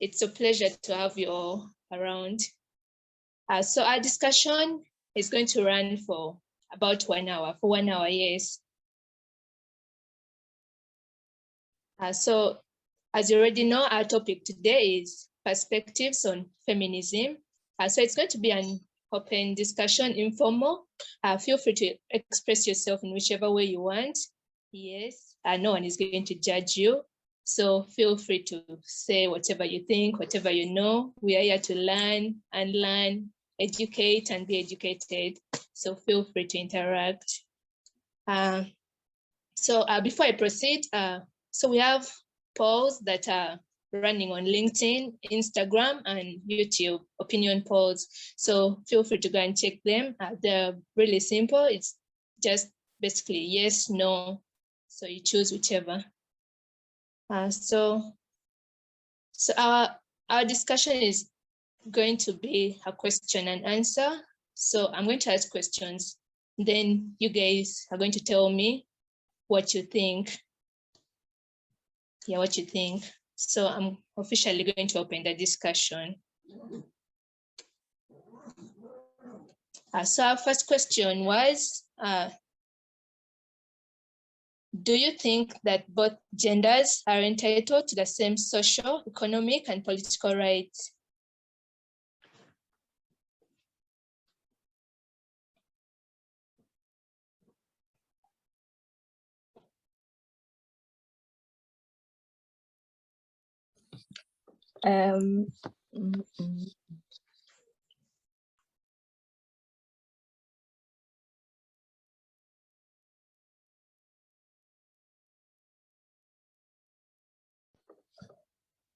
It's a pleasure to have you all around. So our discussion is going to run for about 1 hour, for 1 hour, yes. So as you already know, our topic today is perspectives on feminism. So it's going to be an open discussion, informal. Feel free to express yourself in whichever way you want. Yes, no one is going to judge you. So feel free to say whatever you think, whatever you know. We are here to learn and learn, educate and be educated. So feel free to interact. So before I proceed, so we have polls that are running on LinkedIn, Instagram, and YouTube, opinion polls. So feel free to go and check them. They're really simple. It's just basically yes, no. So you choose whichever. So our discussion is going to be a question and answer. So I'm going to ask questions. Then you guys are going to tell me what you think. Yeah, what you think. So I'm officially going to open the discussion. So our first question was, do you think that both genders are entitled to the same social, economic, and political rights?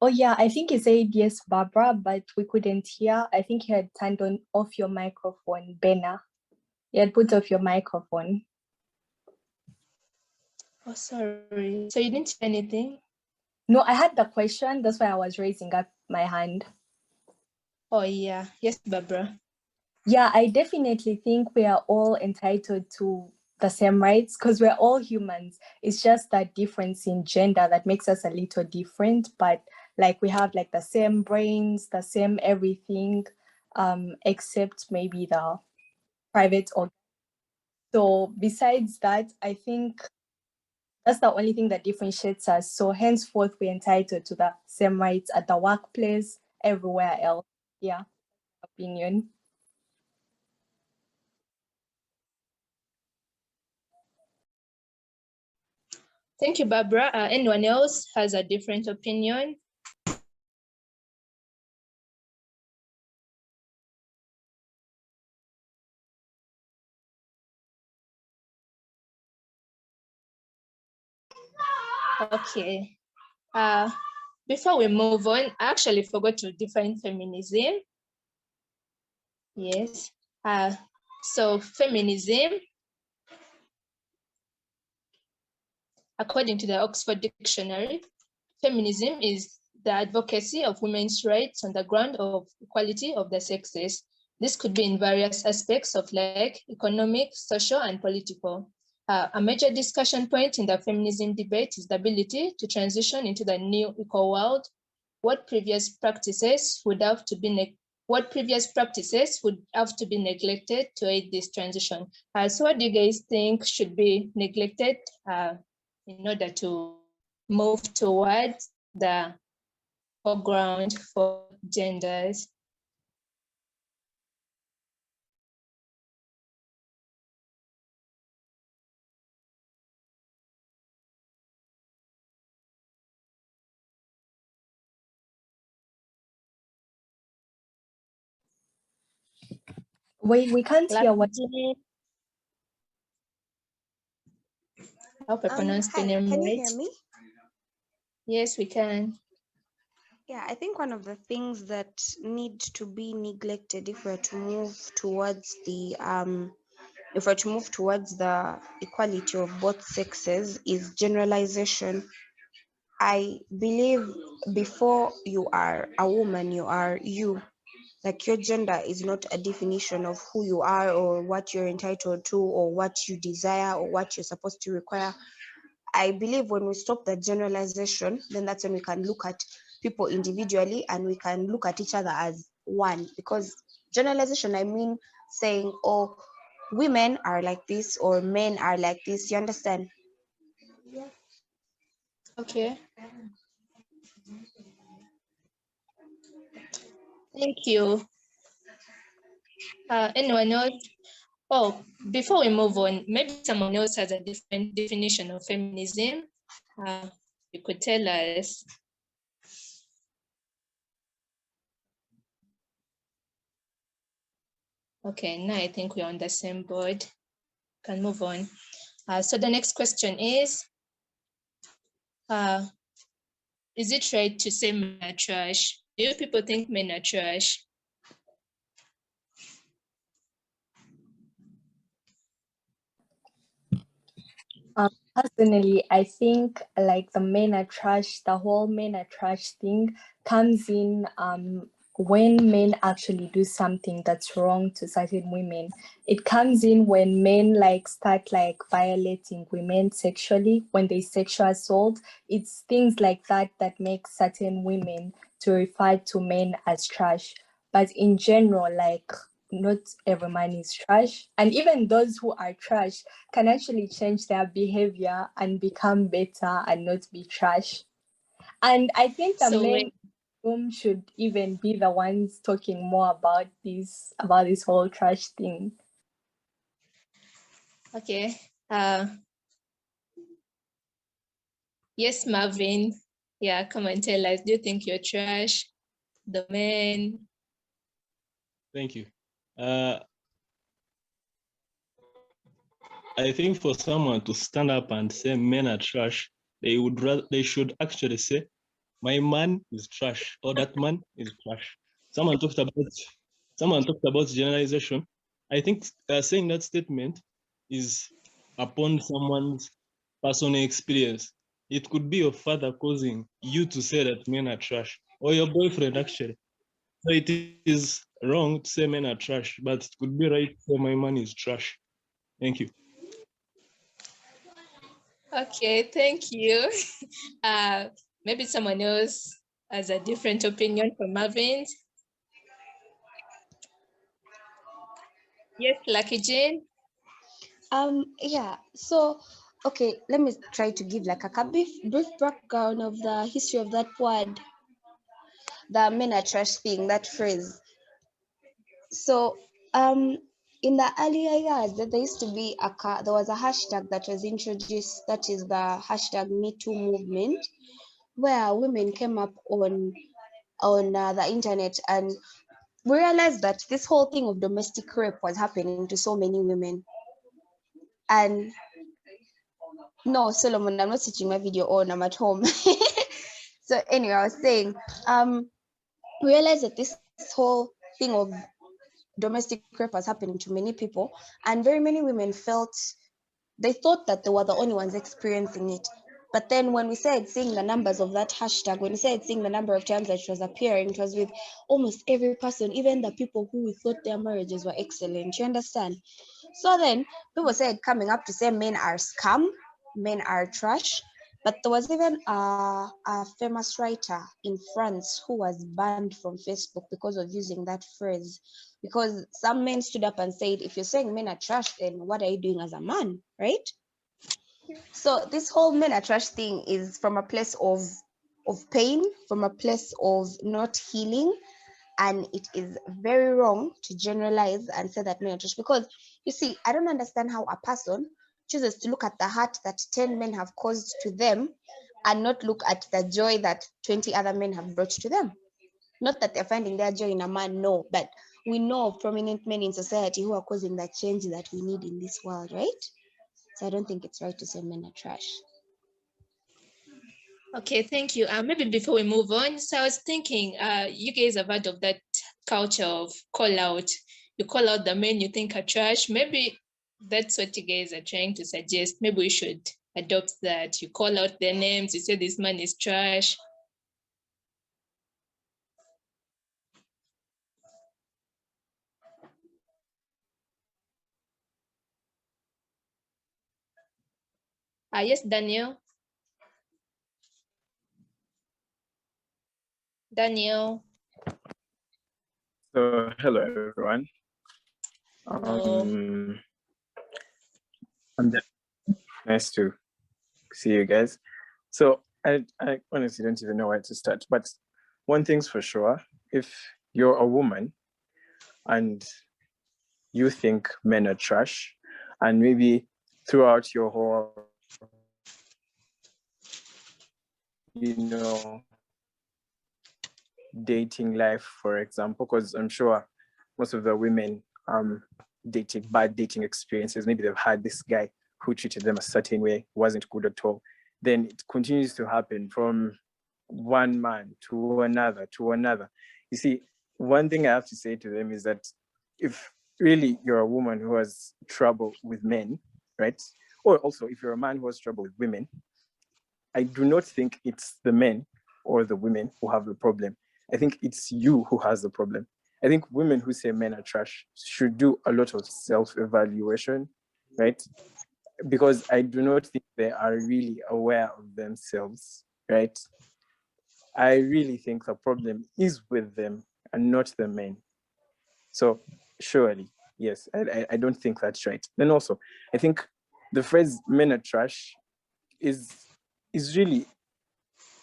Oh yeah, I think you said yes, Barbara, but we couldn't hear. I think you had turned off your microphone, Benna. You had put off your microphone. Oh, sorry. So you didn't say anything? No, I had the question. That's why I was raising up my hand. Oh yeah, yes, Barbara. Yeah, I definitely think we are all entitled to the same rights because we're all humans. It's just that difference in gender that makes us a little different, but like we have like the same brains, the same everything, except maybe the private organ. So besides that, I think that's the only thing that differentiates us. So henceforth, we're entitled to the same rights at the workplace, everywhere else. Yeah, opinion. Thank you, Barbara. Anyone else has a different opinion? Okay. Before we move on, I actually forgot to define feminism. Yes. So feminism, according to the Oxford Dictionary, feminism is the advocacy of women's rights on the ground of equality of the sexes. This could be in various aspects of like economic, social, and political. A major discussion point in the feminism debate is the ability to transition into the new equal world. What previous practices would have to be neglected to aid this transition? So what do you guys think should be neglected in order to move towards the foreground for genders? Wait, we can't hear what. I hope I pronounced the name can right. you hear me? Yes, we can. Yeah, I think one of the things that need to be neglected if we're to move towards the equality of both sexes is generalization. I believe before you are a woman, you are you. Like your gender is not a definition of who you are or what you're entitled to or what you desire or what you're supposed to require. I believe when we stop that generalization, then that's when we can look at people individually and we can look at each other as one. Because generalization, I mean saying, oh, women are like this or men are like this, you understand? Okay. Thank you. Anyone else? Oh, before we move on, maybe someone else has a different definition of feminism. You could tell us. Okay, now I think we're on the same board. Can move on. So the next question is it right to say men are trash? Do you people think men are trash? Personally, I think like the men are trash, the whole men are trash thing comes in when men actually do something that's wrong to certain women. It comes in when men like start like violating women sexually, when they sexual assault. It's things like that that make certain women to refer to men as trash. But in general, like not every man is trash, and even those who are trash can actually change their behavior and become better and not be trash. And I think the So men whom should even be the ones talking more about this whole trash thing. okay. Yes, Marvin. Yeah, come and tell us. Do you think you're trash? The men? Thank you. I think for someone to stand up and say men are trash, they should actually say, my man is trash, or that man is trash. Someone talked about generalization. I think saying that statement is upon someone's personal experience. It could be your father causing you to say that men are trash, or your boyfriend actually. So it is wrong to say men are trash, but it could be right to say my man is trash. Thank you. Okay, thank you. Maybe someone else has a different opinion from Marvin's. Yes, Lucky Jane. Yeah, so okay, let me try to give like a brief background of the history of that word, the men are trash thing, that phrase. So in the earlier years that there used to be there was a hashtag that was introduced, that is the hashtag Me Too movement, where women came up on the internet, and we realized that this whole thing of domestic rape was happening to so many women. And no, Solomon, I'm not switching my video on, I'm at home. So anyway, I was saying, we realized that this whole thing of domestic rape was happening to many people, and very many women they thought that they were the only ones experiencing it. But then when we started seeing the numbers of that hashtag, when we started seeing the number of times that it was appearing, it was with almost every person, even the people who we thought their marriages were excellent. You understand? So then people started coming up to say men are scum, men are trash. But there was even a famous writer in France who was banned from Facebook because of using that phrase. Because some men stood up and said, if you're saying men are trash, then what are you doing as a man, right? So this whole men are trash thing is from a place of pain, from a place of not healing, and it is very wrong to generalize and say that men are trash. Because you see, I don't understand how a person chooses to look at the hurt that 10 men have caused to them and not look at the joy that 20 other men have brought to them. Not that they're finding their joy in a man, no, but we know of prominent men in society who are causing that change that we need in this world, right? So I don't think it's right to say men are trash. Okay, thank you. Maybe before we move on, so I was thinking, you guys have heard of that culture of call out. You call out the men you think are trash. Maybe that's what you guys are trying to suggest. Maybe we should adopt that. You call out their names, you say this man is trash. Yes, Daniel. Daniel. So hello everyone. Hello. Nice to see you guys. So I honestly don't even know where to start, but one thing's for sure, if you're a woman and you think men are trash, and maybe throughout your whole, dating life, for example, because I'm sure most of the women dating bad dating experiences, maybe they've had this guy who treated them a certain way, wasn't good at all, then it continues to happen from one man to another to another. You see, one thing I have to say to them is that if really you're a woman who has trouble with men, right? Or also if you're a man who has trouble with women, I do not think it's the men or the women who have the problem. I think it's you who has the problem. I think women who say men are trash should do a lot of self-evaluation, right? Because I do not think they are really aware of themselves, right? I really think the problem is with them and not the men. So surely, yes, I don't think that's right. Then also, I think the phrase men are trash is really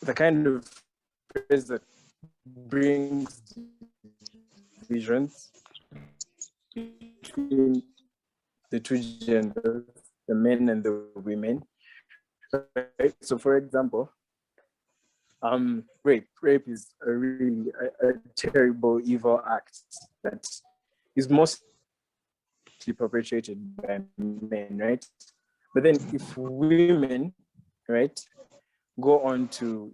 the kind of phrase that brings divisions between the two genders, the men and the women. Right? So for example, rape is a really a terrible, evil act that is mostly perpetrated by men, right? But then if women, right, go on to,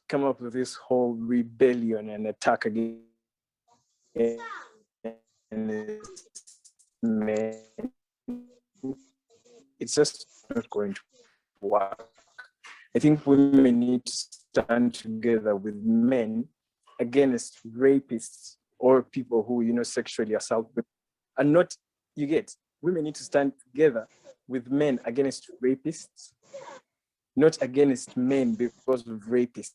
come up with this whole rebellion and attack against men, it's just not going to work. I think women need to stand together with men against rapists or people who, sexually assault women. And not, you get, women need to stand together with men against rapists, not against men because of rapists.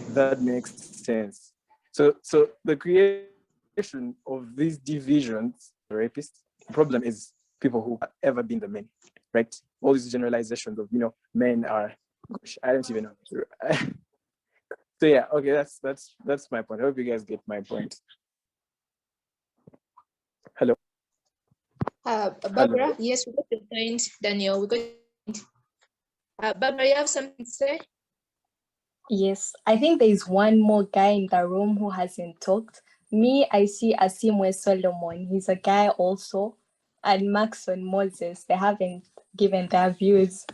That makes sense. So the creation of these divisions, rapists, the problem is people who have ever been the men, right? All these generalizations of, men are, gosh, I don't even know. So yeah, okay, that's my point. I hope you guys get my point. Hello. Barbara, Hello. yes, we got the point. Daniel, we got the point. Barbara, you have something to say? Yes, I think there is one more guy in the room who hasn't talked. Me, I see Asimwe Solomon. He's a guy also. And Max and Moses, they haven't given their views.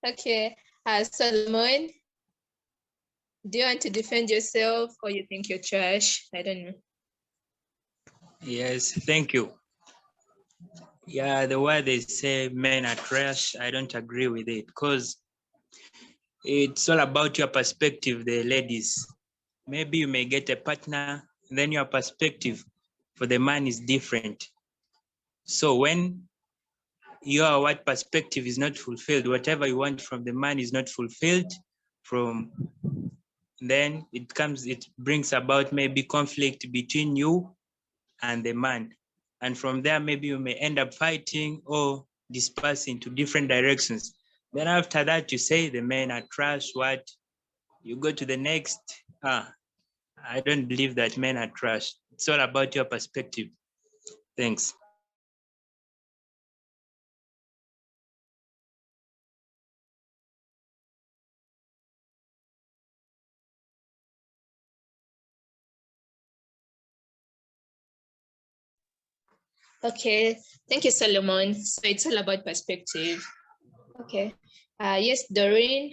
Okay, Solomon, do you want to defend yourself or you think you're trash? I don't know. Yes, thank you. Yeah, the way they say men are trash, I don't agree with it because it's all about your perspective, the ladies. Maybe you may get a partner, and then your perspective for the man is different. So when your what perspective is not fulfilled, whatever you want from the man is not fulfilled, then it brings about maybe conflict between you and the man. And from there, maybe you may end up fighting or dispersing to different directions. Then after that, you say the men are trash, what? You go to the next, I don't believe that men are trash. It's all about your perspective. Thanks. Okay, thank you, Solomon. So it's all about perspective. Okay. Yes, Doreen.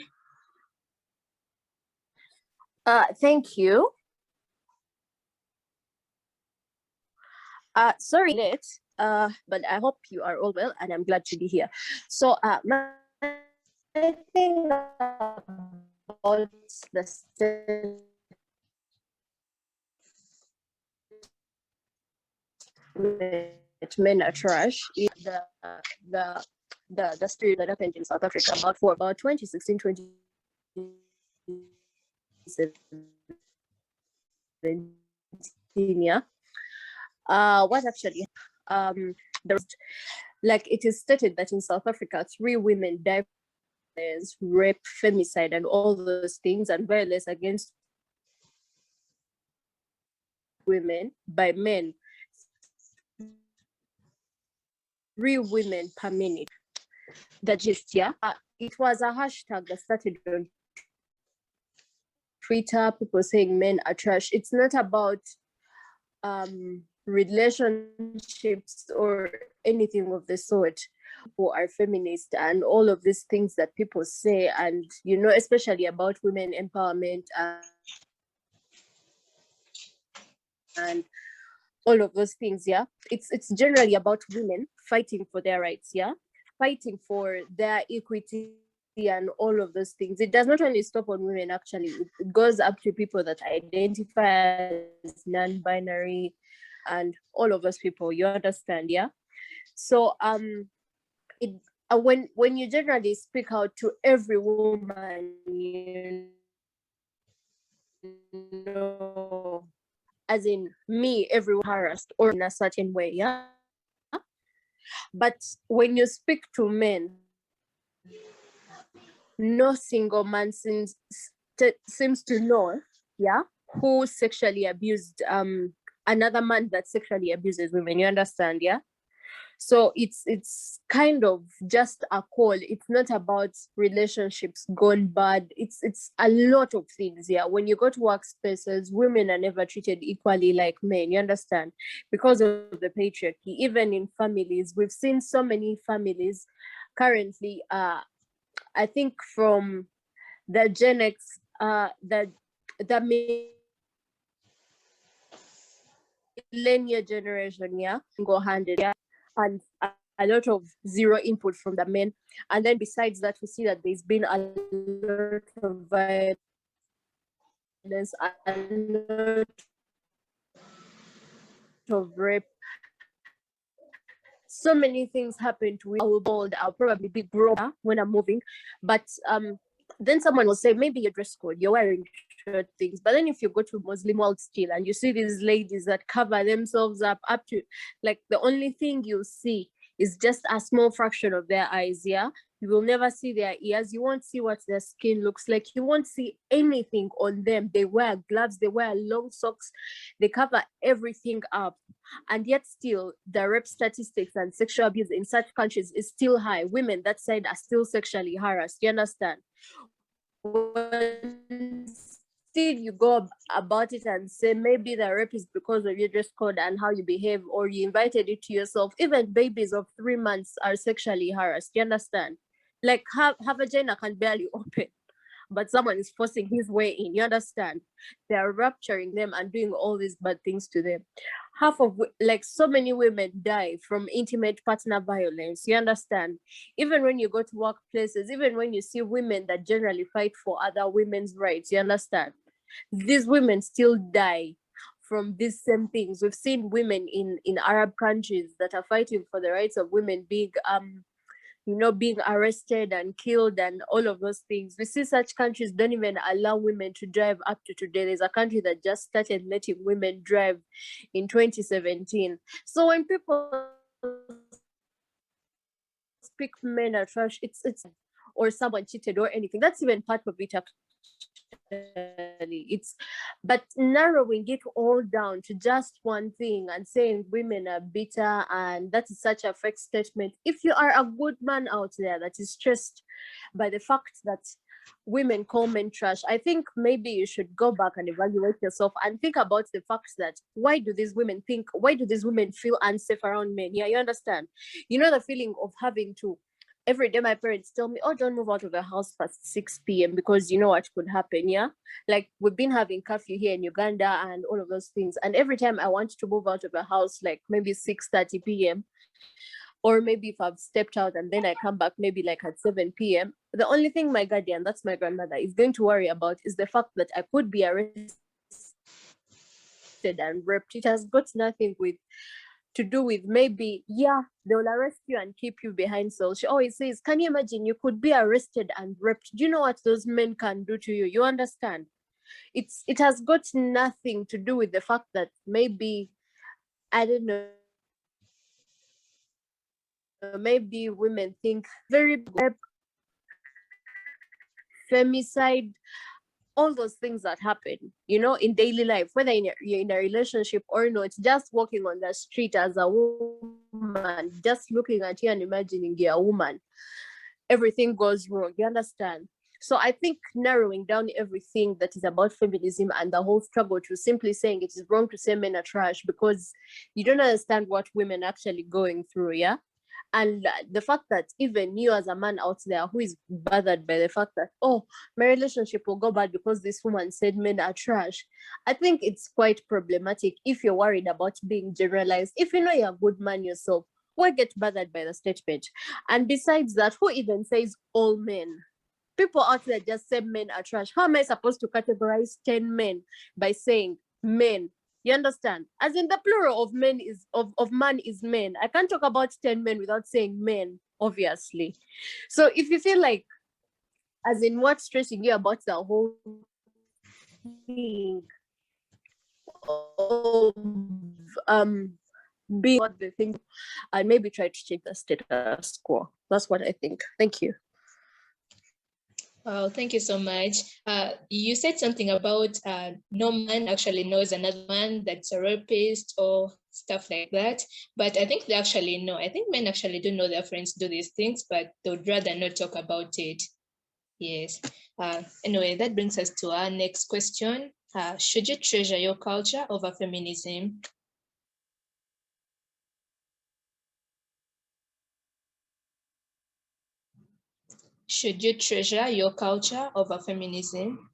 Thank you. Sorry late, but I hope you are all well and I'm glad to be here. So my thing about the men are trash is the the story that happened in South Africa about 2016, 2017, yeah. What actually there's like it is stated that in South Africa 3 women die from rape, femicide, and all those things, and violence against women by men. 3 women per minute. The gist, yeah. It was a hashtag that started on Twitter, people saying men are trash. It's not about relationships or anything of the sort. People are feminist and all of these things that people say, and you know, especially about women empowerment and all of those things, yeah. It's generally about women fighting for their rights, yeah, fighting for their equity and all of those things. It does not only stop on women, actually. It goes up to people that identify as non-binary and all of those people, you understand, yeah. So it when you generally speak out to every woman, you know, as in me, everyone harassed or in a certain way, yeah. But when you speak to men, no single man seems to know, yeah, who sexually abused another man that sexually abuses women, you understand, yeah. So it's kind of just a call. It's not about relationships gone bad. It's a lot of things. Yeah, when you go to workspaces, women are never treated equally like men. You understand? Because of the patriarchy. Even in families, we've seen so many families currently. I think from the Gen X, the millennial generation, yeah, go handed, yeah, and a lot of zero input from the men. And then besides that, we see that there's been a lot of violence, a lot of rape. So many things happen to me. I'll probably be broke when I'm moving. But then someone will say, maybe your dress code, you're wearing short things. But then if you go to Muslim world still and you see these ladies that cover themselves up to, like, the only thing you see is just a small fraction of their eyes, yeah? You will never see their ears. You won't see what their skin looks like. You won't see anything on them. They wear gloves, they wear long socks, they cover everything up. And yet still, the rape statistics and sexual abuse in such countries is still high. Women that side are still sexually harassed. You understand? When still you go about it and say maybe the rape is because of your dress code and how you behave, or you invited it to yourself. Even babies of 3 months are sexually harassed. You understand? Like her vagina can barely open, but someone is forcing his way in. You understand? They are rapturing them and doing all these bad things to them. Like so many women die from intimate partner violence. You understand? Even when you go to workplaces, even when you see women that generally fight for other women's rights, you understand? These women still die from these same things. We've seen women in Arab countries that are fighting for the rights of women being being arrested and killed and all of those things. We see such countries don't even allow women to drive up to today. There's a country that just started letting women drive in 2017. So when people speak men are trash, it's or someone cheated or anything, that's even part of it actually. It's but narrowing it all down to just one thing and saying women are bitter, and that is such a fake statement. If you are a good man out there that is stressed by the fact that women call men trash, I think maybe you should go back and evaluate yourself and think about the fact that why do these women feel unsafe around men? Yeah, you understand? You know the feeling of having to every day my parents tell me, oh, don't move out of the house past 6 p.m. because you know what could happen, yeah? Like we've been having curfew here in Uganda and all of those things. And every time I want to move out of the house, like maybe 6:30 p.m., or maybe if I've stepped out and then I come back maybe like at 7 p.m., the only thing my guardian, that's my grandmother, is going to worry about is the fact that I could be arrested and raped. It has got nothing with to do with maybe, yeah, they will arrest you and keep you behind cells. She always says, can you imagine you could be arrested and raped? Do you know what those men can do to you? You understand? It has got nothing to do with the fact that maybe, I don't know, maybe women think very femicide, all those things that happen, you know, in daily life, whether you're in a relationship or not, just walking on the street as a woman, just looking at you and imagining you're a woman, everything goes wrong. You understand? So I think narrowing down everything that is about feminism and the whole struggle to simply saying it is wrong to say men are trash because you don't understand what women are actually going through, yeah? And the fact that even you as a man out there who is bothered by the fact that, oh, my relationship will go bad because this woman said men are trash, I think it's quite problematic if you're worried about being generalized. If you know you're a good man yourself, why get bothered by the statement? And besides that, who even says all men? People out there just say men are trash. How am I supposed to categorize 10 men by saying men? You understand? As in the plural of men is of man is men. I can't talk about 10 men without saying men, obviously. So if you feel like, as in what's stressing you about the whole thing of being what they think, and maybe try to change the status quo. That's what I think. Thank you. Oh, thank you so much. You said something about no man actually knows another man that's a rapist or stuff like that. But I think they actually know. I think men actually do know their friends do these things, but they would rather not talk about it. Yes. Anyway, that brings us to our next question. Should you treasure your culture over feminism? Should you treasure your culture over feminism?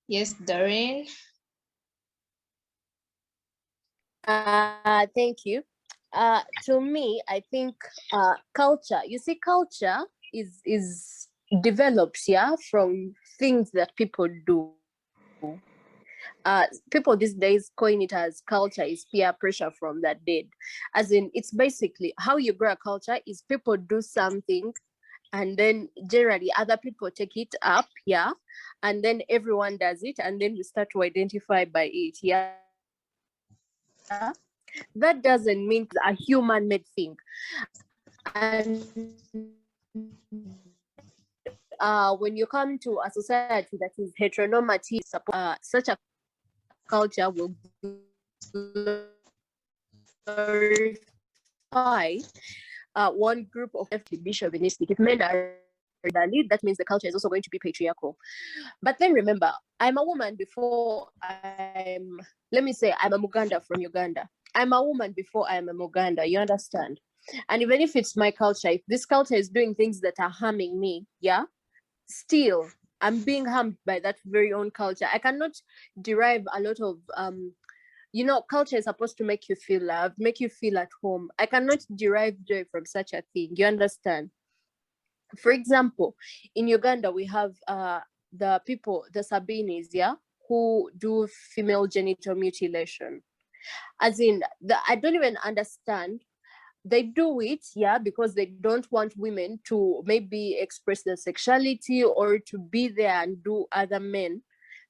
Yes, Doreen. Thank you. To me, I think culture. You see, culture is developed, yeah, from things that people do. People these days coin it as culture is peer pressure from the dead. As in, it's basically how you grow a culture is people do something and then generally other people take it up, yeah, and then everyone does it and then we start to identify by it, yeah. That doesn't mean it's a human-made thing. And when you come to a society that is heteronormative, such a culture will glorify one group of be chauvinistic. If men are the lead, that means the culture is also going to be patriarchal. But then remember, I'm a woman before let me say, I'm a Muganda from Uganda. I'm a woman before I'm a Muganda, you understand? And even if it's my culture, if this culture is doing things that are harming me, yeah, still I'm being harmed by that very own culture. I cannot derive a lot of you know, culture is supposed to make you feel loved, make you feel at home. I cannot derive joy from such a thing. You understand? For example, in Uganda, we have the people, the Sabinis, yeah, who do female genital mutilation. As in, I don't even understand. They do it, yeah, because they don't want women to maybe express their sexuality or to be there and do other men.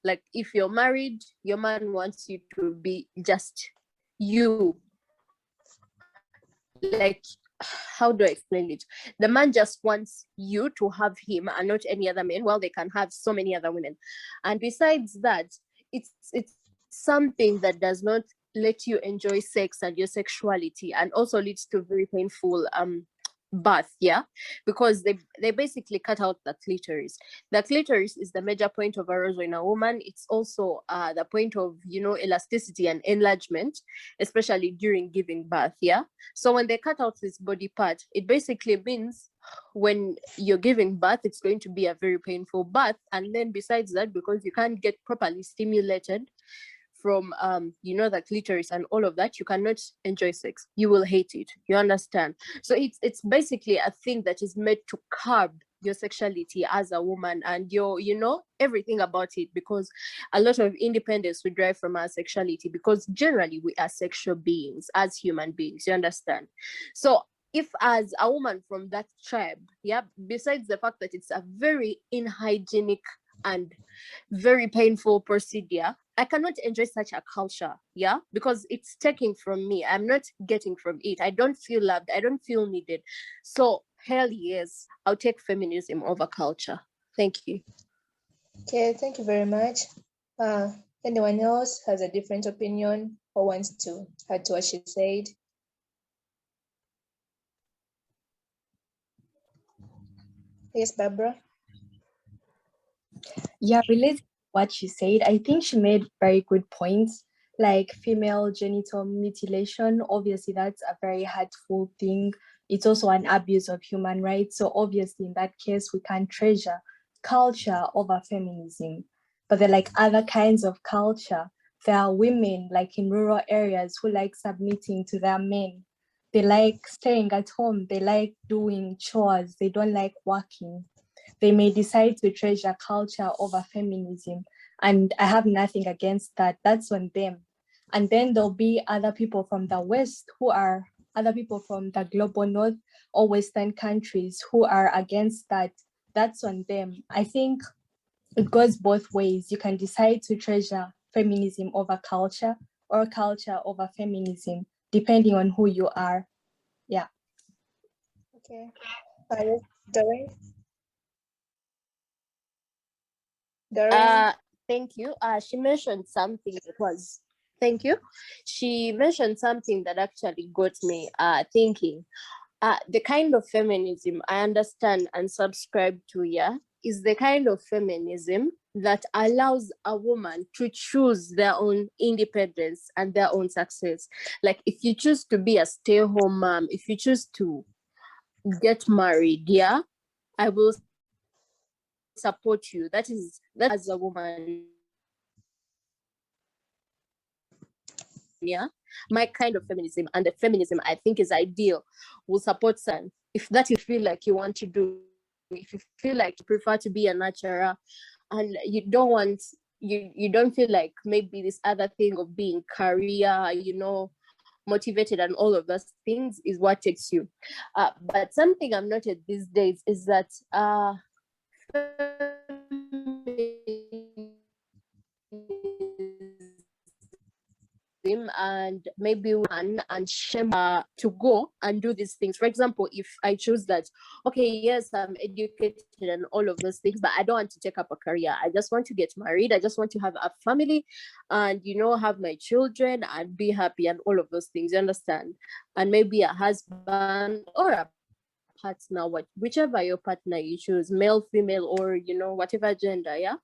Like if you're married, your man wants you to be just you. Like, how do I explain it? The man just wants you to have him and not any other men, while they can have so many other women. And besides that, it's something that does not let you enjoy sex and your sexuality, and also leads to very painful birth, yeah, because they basically cut out the clitoris. The clitoris is the major point of arousal in a woman. It's also the point of, you know, elasticity and enlargement, especially during giving birth, yeah. So when they cut out this body part, it basically means when you're giving birth, it's going to be a very painful birth. And then besides that, because you can't get properly stimulated from you know, the clitoris and all of that, you cannot enjoy sex. You will hate it. You understand? So it's basically a thing that is made to curb your sexuality as a woman and your, you know, everything about it, because a lot of independence we derive from our sexuality, because generally we are sexual beings as human beings, you understand? So if as a woman from that tribe, yeah, besides the fact that it's a very unhygienic and very painful procedure, I cannot enjoy such a culture, yeah, because it's taking from me. I'm not getting from it. I don't feel loved. I don't feel needed. So hell yes, I'll take feminism over culture. Thank you. Okay, thank you very much. Anyone else has a different opinion or wants to add to what she said? Yes, Barbara. Yeah, related to what she said, I think she made very good points. Like female genital mutilation, obviously that's a very hurtful thing. It's also an abuse of human rights. So obviously in that case, we can treasure culture over feminism. But there are like other kinds of culture. There are women like in rural areas who like submitting to their men. They like staying at home. They like doing chores. They don't like working. They may decide to treasure culture over feminism. And I have nothing against that. That's on them. And then there'll be other people from the West who are other people from the global North or Western countries who are against that. That's on them. I think it goes both ways. You can decide to treasure feminism over culture or culture over feminism, depending on who you are. Yeah. Okay. Yes, Doreen. Doreen. Thank you. She mentioned something that was, thank you. She mentioned something that actually got me thinking. The kind of feminism I understand and subscribe to, yeah, is the kind of feminism that allows a woman to choose their own independence and their own success. Like if you choose to be a stay-home mom, if you choose to get married, yeah, I will support you. That as a woman, yeah, my kind of feminism and the feminism I think is ideal will support son if that you feel like you want to do, if you feel like you prefer to be a natural and you don't want, you don't feel like maybe this other thing of being career, you know, motivated and all of those things is what takes you. But something I've noted these days is that and maybe one and shame to go and do these things. For example, if I choose that, okay, yes, I'm educated and all of those things, but I don't want to take up a career. I just want to get married. I just want to have a family and, you know, have my children and be happy and all of those things, you understand? And maybe a husband or a partner, whichever your partner you choose, male, female, or, you know, whatever gender, yeah?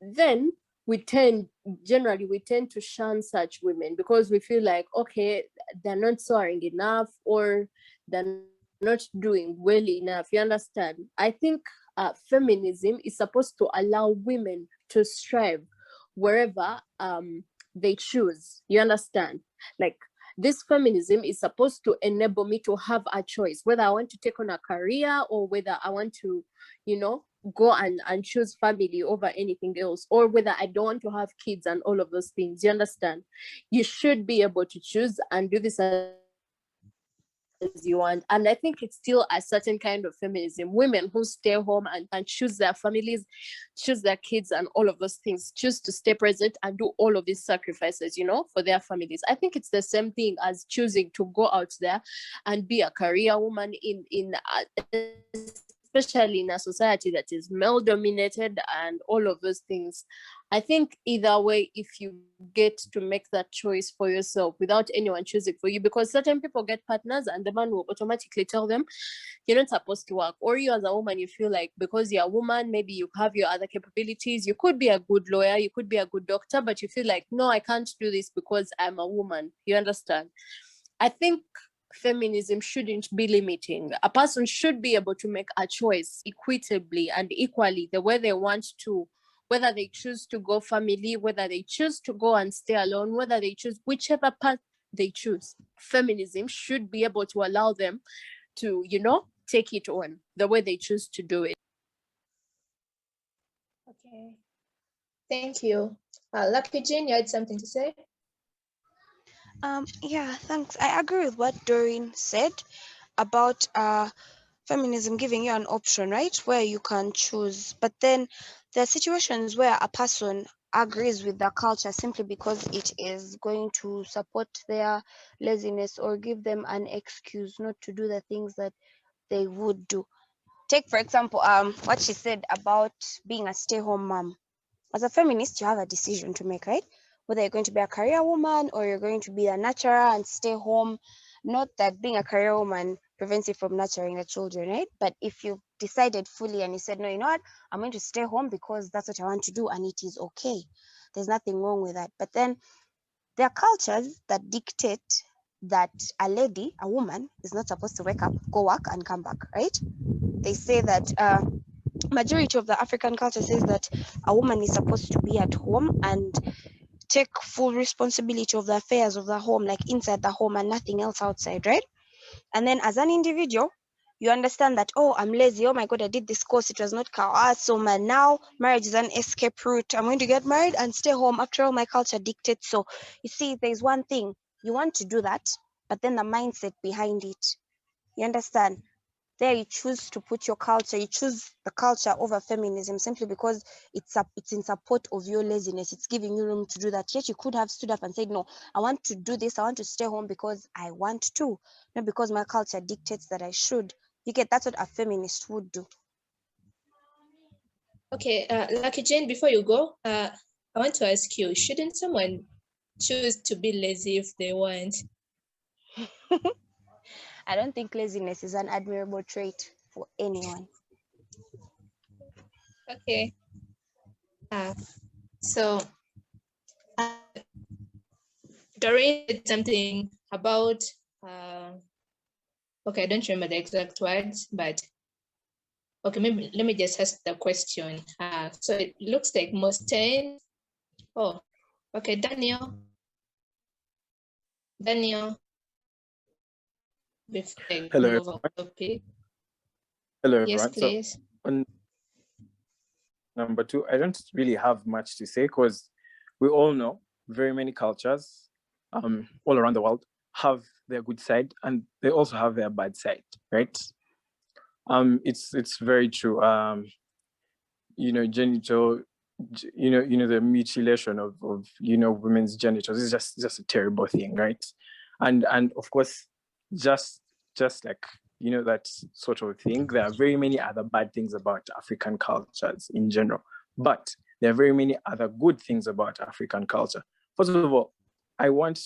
Then we tend to shun such women because we feel like, okay, they're not soaring enough or they're not doing well enough, you understand? I think feminism is supposed to allow women to strive wherever they choose, you understand? Like this feminism is supposed to enable me to have a choice whether I want to take on a career or whether I want to, you know, go and choose family over anything else, or whether I don't want to have kids and all of those things, you understand? You should be able to choose and do this as you want. And I think it's still a certain kind of feminism, women who stay home and choose their families, choose their kids and all of those things, choose to stay present and do all of these sacrifices, you know, for their families. I think it's the same thing as choosing to go out there and be a career woman in especially in a society that is male dominated and all of those things. I think either way, if you get to make that choice for yourself without anyone choosing for you, because certain people get partners and the man will automatically tell them you're not supposed to work, or you as a woman, you feel like because you're a woman, maybe you have your other capabilities, you could be a good lawyer, you could be a good doctor, but you feel like, no, I can't do this because I'm a woman, you understand? I think feminism shouldn't be limiting. A person should be able to make a choice equitably and equally the way they want to, whether they choose to go family, whether they choose to go and stay alone, whether they choose whichever path they choose. Feminism should be able to allow them to, you know, take it on the way they choose to do it. Okay. Thank you. Lucky Jean, you had something to say? Yeah, thanks. I agree with what Doreen said about feminism giving you an option, right, where you can choose. But then there are situations where a person agrees with the culture simply because it is going to support their laziness or give them an excuse not to do the things that they would do. Take, for example, what she said about being a stay-home mom. As a feminist, you have a decision to make, right? Whether you're going to be a career woman or you're going to be a nurturer and stay home. Not that being a career woman prevents you from nurturing the children, right? But if you decided fully and you said, no, you know what, I'm going to stay home because that's what I want to do and it is okay. There's nothing wrong with that. But then there are cultures that dictate that a lady, a woman, is not supposed to wake up, go work and come back, right? They say that majority of the African culture says that a woman is supposed to be at home and take full responsibility of the affairs of the home, like inside the home and nothing else outside, right? And then as an individual, you understand that, oh, I'm lazy. Oh my God, I did this course. It was not so now marriage is an escape route. I'm going to get married and stay home. After all, my culture dictates. So you see, there's one thing you want to do that, but then the mindset behind it, you understand? There you choose to put your culture, you choose the culture over feminism simply because it's in support of your laziness. It's giving you room to do that. Yet you could have stood up and said, no, I want to do this. I want to stay home because I want to, not because my culture dictates that I should. You get, that's what a feminist would do. Okay, Lucky Jane, before you go, I want to ask you, shouldn't someone choose to be lazy if they want? I don't think laziness is an admirable trait for anyone. Okay. So Doreen said something about, okay, I don't remember the exact words, but okay, maybe let me just ask the question. So it looks like most times, oh, okay, Daniel, before I Hello, move on topic. Hello, Yes, everyone. please. So on number two, I don't really have much to say because we all know very many cultures all around the world have their good side and they also have their bad side, right? It's very true. Genital, the mutilation of women's genitals is just a terrible thing, right? And of course, just like that sort of thing, there are very many other bad things about African cultures in general, but there are very many other good things about African culture. First of all, I want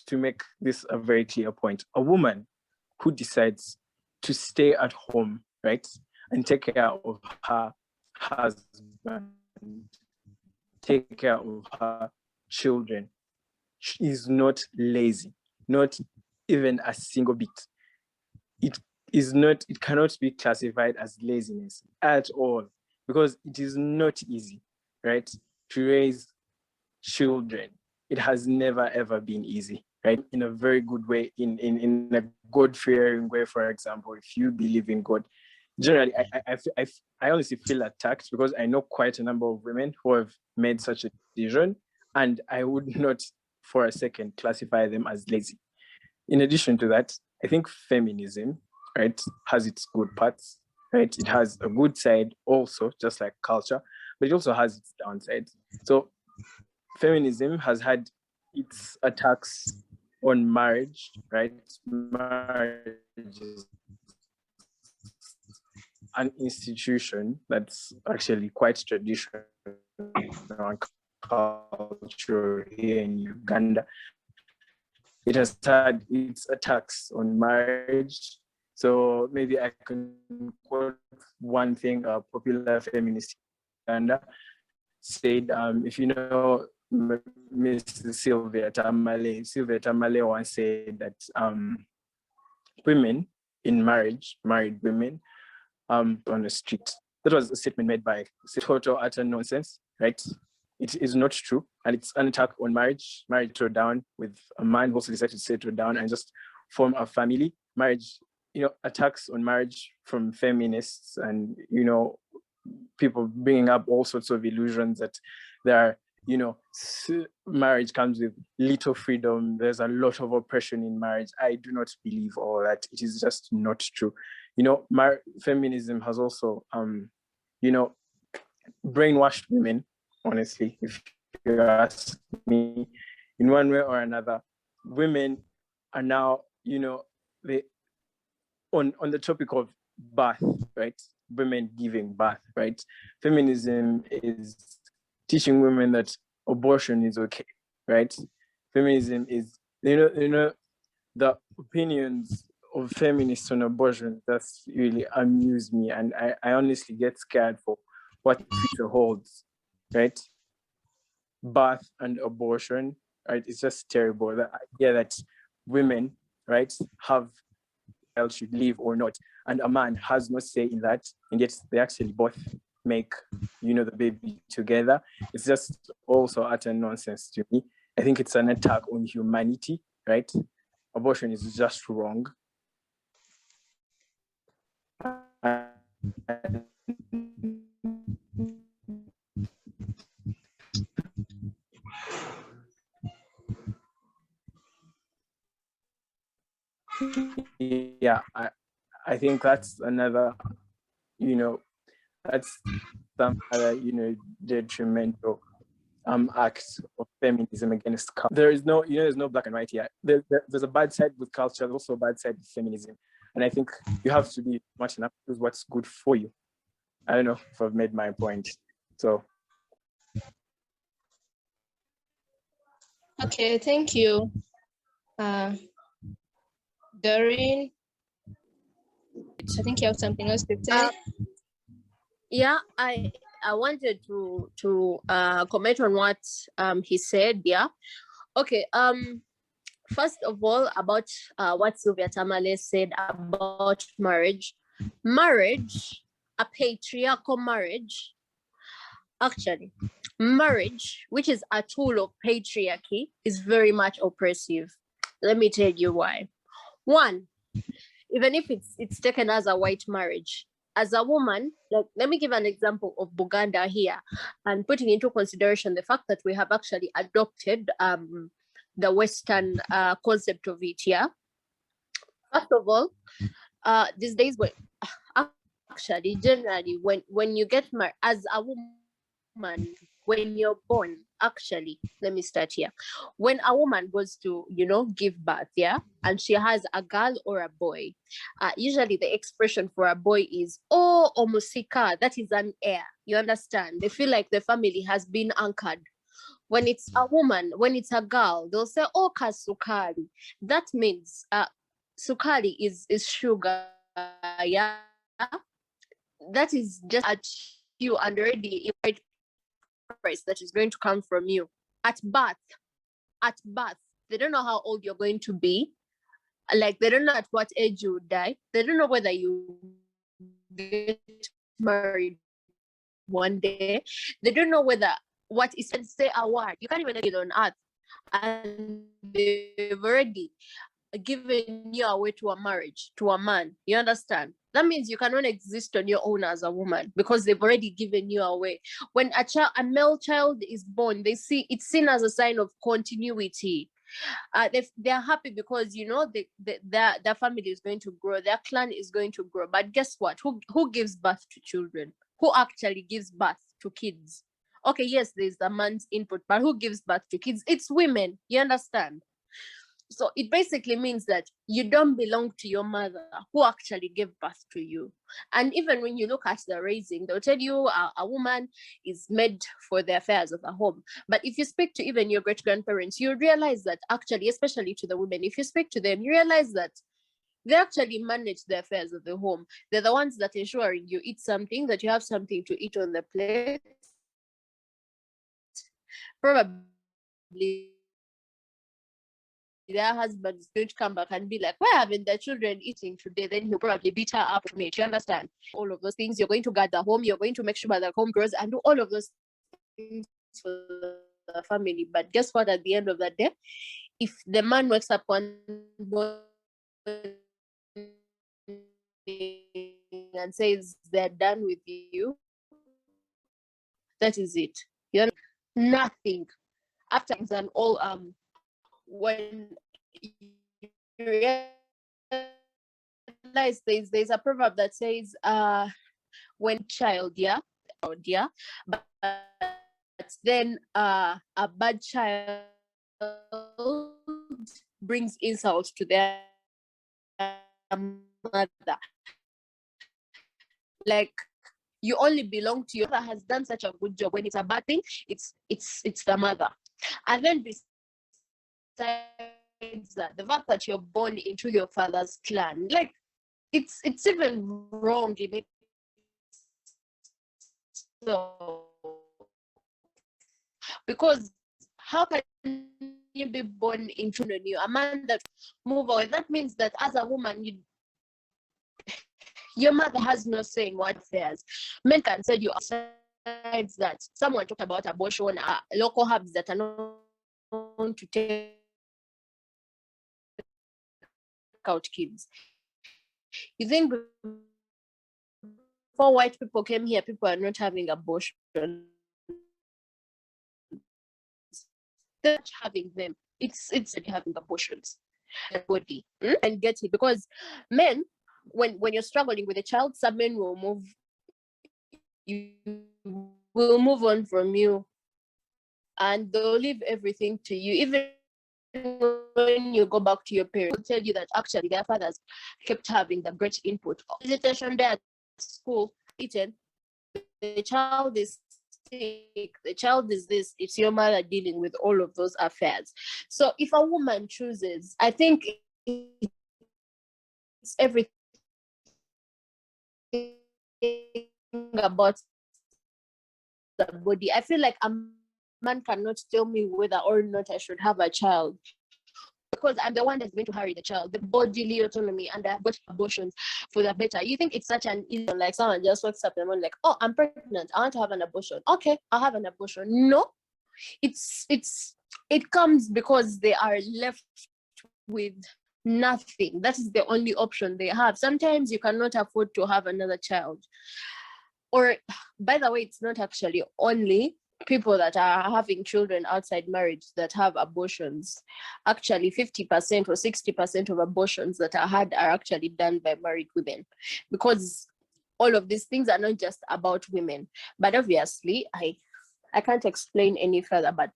to make this a very clear point. A woman who decides to stay at home, right, and take care of her husband, take care of her children, is not lazy, not even a single bit. It cannot be classified as laziness at all, because it is not easy, right, to raise children. It has never ever been easy, right? In a very good way, in a God-fearing way. For example, if you believe in God, generally, I honestly feel attacked because I know quite a number of women who have made such a decision, and I would not for a second classify them as lazy. In addition to that, I think feminism, right, has its good parts, right? It has a good side also, just like culture, but it also has its downsides. So feminism has had its attacks on marriage, right? Marriage is an institution that's actually quite traditional and cultural here in Uganda. It has had its attacks on marriage. So maybe I can quote one thing a popular feminist in Uganda said, if you know Miss Sylvia Tamale once said that women in marriage, married women, on the street. That was a statement made by total utter nonsense, right? It is not true, and it's an attack on marriage. Marriage settled down with a man who also decided to settle down and just form a family. Marriage attacks on marriage from feminists, and people bringing up all sorts of illusions that there are, marriage comes with little freedom. There's a lot of oppression in marriage. I do not believe all that. It is just not true. Feminism has also, brainwashed women, honestly, if you ask me, in one way or another. Women are now, they on the topic of birth, right? Women giving birth, right? Feminism is teaching women that abortion is okay, right? Feminism is, the opinions of feminists on abortion that's really amuse me, and I honestly get scared for what the future holds, right? Birth and abortion, right? It's just terrible. The idea that women, right, have should live or not, and a man has no say in that, and yet they actually both make the baby together. It's just also utter nonsense to me. I think it's an attack on humanity, right? Abortion is just wrong. Yeah, I think that's another, that's some other, detrimental acts of feminism against culture. There's no black and white here. There's a bad side with culture, there's also a bad side with feminism. And I think you have to be much enough to choose what's good for you. I don't know if I've made my point. So. Okay, thank you. Doreen, I think you have something else to say. Yeah, I wanted to comment on what he said. Yeah. Okay. First of all, about what Sylvia Tamale said about marriage. Marriage, a patriarchal marriage, actually, marriage, which is a tool of patriarchy, is very much oppressive. Let me tell you why. One, even if it's taken as a white marriage, as a woman, like, let me give an example of Buganda here, and putting into consideration the fact that we have actually adopted the Western concept of it. Yeah. First of all, these days, actually, generally, when you get married as a woman, when you're born, actually, let me start here. When a woman goes to, give birth, yeah, and she has a girl or a boy, usually the expression for a boy is, oh, omusika, that is an heir. You understand? They feel like the family has been anchored. When it's a woman, when it's a girl, they'll say, oh, kasukari. That means sukari is sugar, yeah. That is just at you, and already a price that is going to come from you at birth. They don't know how old you're going to be. Like, they don't know at what age you would die. They don't know whether you get married one day. They don't know whether what is say a word. You can't even get it on earth. And they've already given you away to a marriage, to a man. You understand? That means you cannot exist on your own as a woman because they've already given you away. When a male child is born, it's seen as a sign of continuity. They're happy because their family is going to grow, their clan is going to grow. But guess what? Who gives birth to children? Who actually gives birth to kids? Okay, yes, there's a man's input, but who gives birth to kids? It's women. You understand? So it basically means that you don't belong to your mother who actually gave birth to you. And even when you look at the raising, they'll tell you a woman is made for the affairs of the home. But if you speak to even your great-grandparents, you realize that actually, especially to the women, if you speak to them, you realize that they actually manage the affairs of the home. They're the ones that ensuring you eat something, that you have something to eat on the plate. Probably their husband is going to come back and be like, why haven't the children eating today? Then he'll probably beat her up on it. You understand? All of those things. You're going to guard the home. You're going to make sure that the home grows and do all of those things for the family. But guess what? At the end of the day, if the man wakes up one morning and says they're done with you, that is it. You're nothing after and all. When you realize there's a proverb that says when child, but then a bad child brings insult to their mother. Like, you only belong to your mother has done such a good job. When it's a bad thing, it's the mother. And then besides that, the fact that you're born into your father's clan, like, it's even wrong in it. So, because how can you be born into a man that move away? That means that as a woman, your mother has no say in what affairs. Men can say you besides that. Someone talked about abortion, local herbs that are known to take out kids. You think before white people came here, people are not having abortion? They're not having them. It's having abortions. Body and get it, because men, when you're struggling with a child, some men will move on from you, and they'll leave everything to you. Even when you go back to your parents, they'll tell you that actually their fathers kept having the great input. Visitation there at school, eaten, the child is sick, the child is this, it's your mother dealing with all of those affairs. So if a woman chooses, I think it's everything about the body. I feel like a man cannot tell me whether or not I should have a child, because I'm the one that's going to carry the child, the bodily autonomy, and I've got abortions for the better. You think it's such an easy, like someone just wakes up and I'm like, oh, I'm pregnant, I want to have an abortion. Okay, I'll have an abortion. No, it comes because they are left with nothing. That is the only option they have. Sometimes you cannot afford to have another child. Or, by the way, it's not actually only people that are having children outside marriage that have abortions. Actually, 50% or 60% of abortions that are had are actually done by married women, because all of these things are not just about women. But obviously, I can't explain any further, but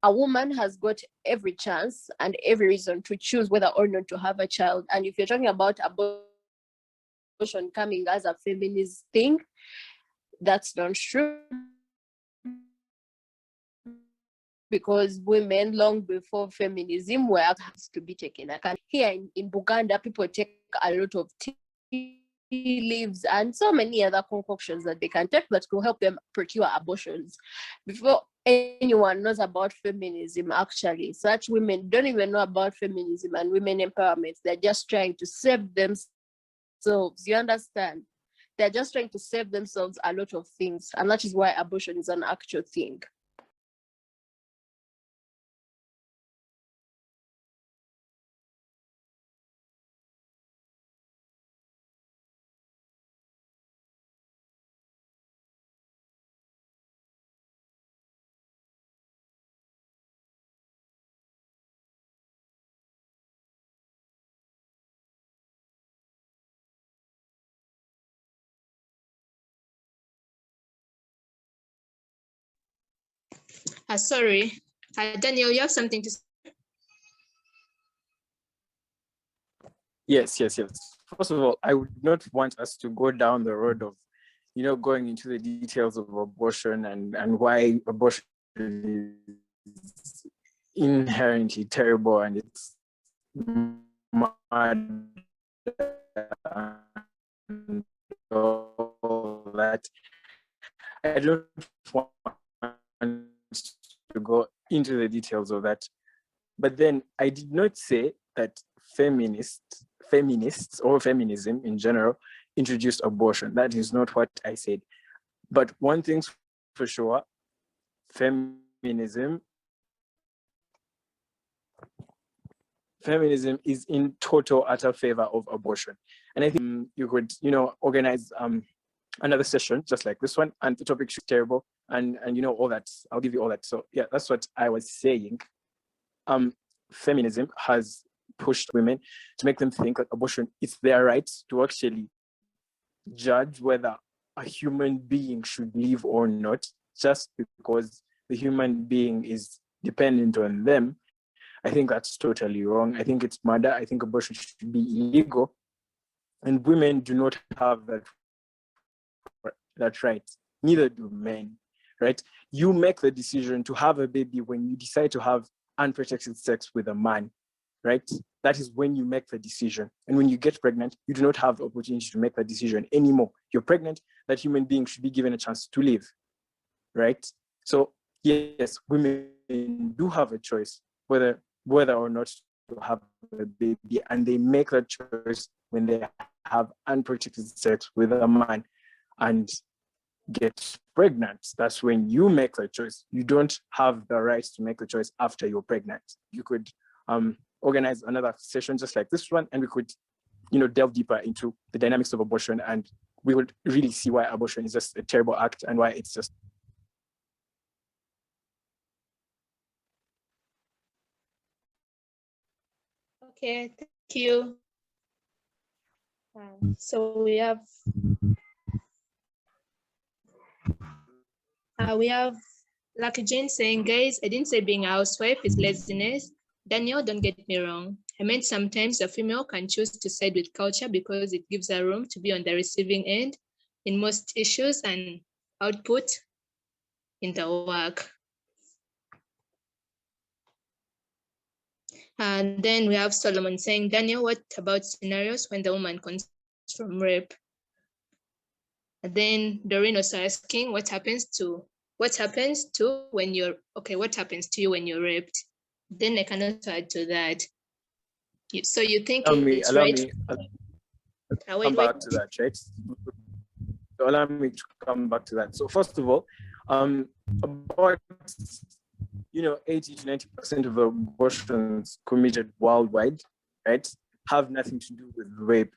a woman has got every chance and every reason to choose whether or not to have a child. And if you're talking about abortion coming as a feminist thing, that's not true, because women long before feminism were asked to be taken. Here in Buganda, people take a lot of tea leaves and so many other concoctions that they can take that will help them procure abortions. Before anyone knows about feminism, actually, such women don't even know about feminism and women empowerment. They're just trying to save themselves. You understand? They're just trying to save themselves a lot of things, and that is why abortion is an actual thing. Sorry, Daniel, you have something to say? Yes. First of all, I would not want us to go down the road of, going into the details of abortion and why abortion is inherently terrible and it's mad and all that. I don't want to go into the details of that. But then I did not say that feminists or feminism in general introduced abortion. That is not what I said. But one thing's for sure, feminism feminism is in total utter favor of abortion. And I think you could, organize another session just like this one, and the topic should be terrible, and all that. I'll give you all that. So yeah, that's what I was saying. Feminism has pushed women to make them think that abortion is their right to actually judge whether a human being should live or not, just because the human being is dependent on them. I think that's totally wrong. I think it's murder. I think abortion should be illegal, and women do not have that right. Neither do men, right? You make the decision to have a baby when you decide to have unprotected sex with a man, right? That is when you make the decision. And when you get pregnant, you do not have the opportunity to make that decision anymore. You're pregnant, that human being should be given a chance to live, right? So yes, women do have a choice whether or not to have a baby, and they make that choice when they have unprotected sex with a man and get pregnant. That's when you make the choice. You don't have the right to make the choice after you're pregnant. You could organize another session just like this one, and we could, delve deeper into the dynamics of abortion, and we would really see why abortion is just a terrible act and why it's just. Okay, thank you. So we have Lucky Jane saying, guys, I didn't say being a housewife is laziness. Daniel, don't get me wrong. I meant sometimes a female can choose to side with culture because it gives her room to be on the receiving end in most issues and output in the work. And then we have Solomon saying, Daniel, what about scenarios when the woman comes from rape? And then Doreen also asking, what happens to you when you're raped? Then I can also add to that. So you think it's right? Come back to that, right? So allow me to come back to that. So first of all, about 80 to 90% of the abortions committed worldwide, right, have nothing to do with rape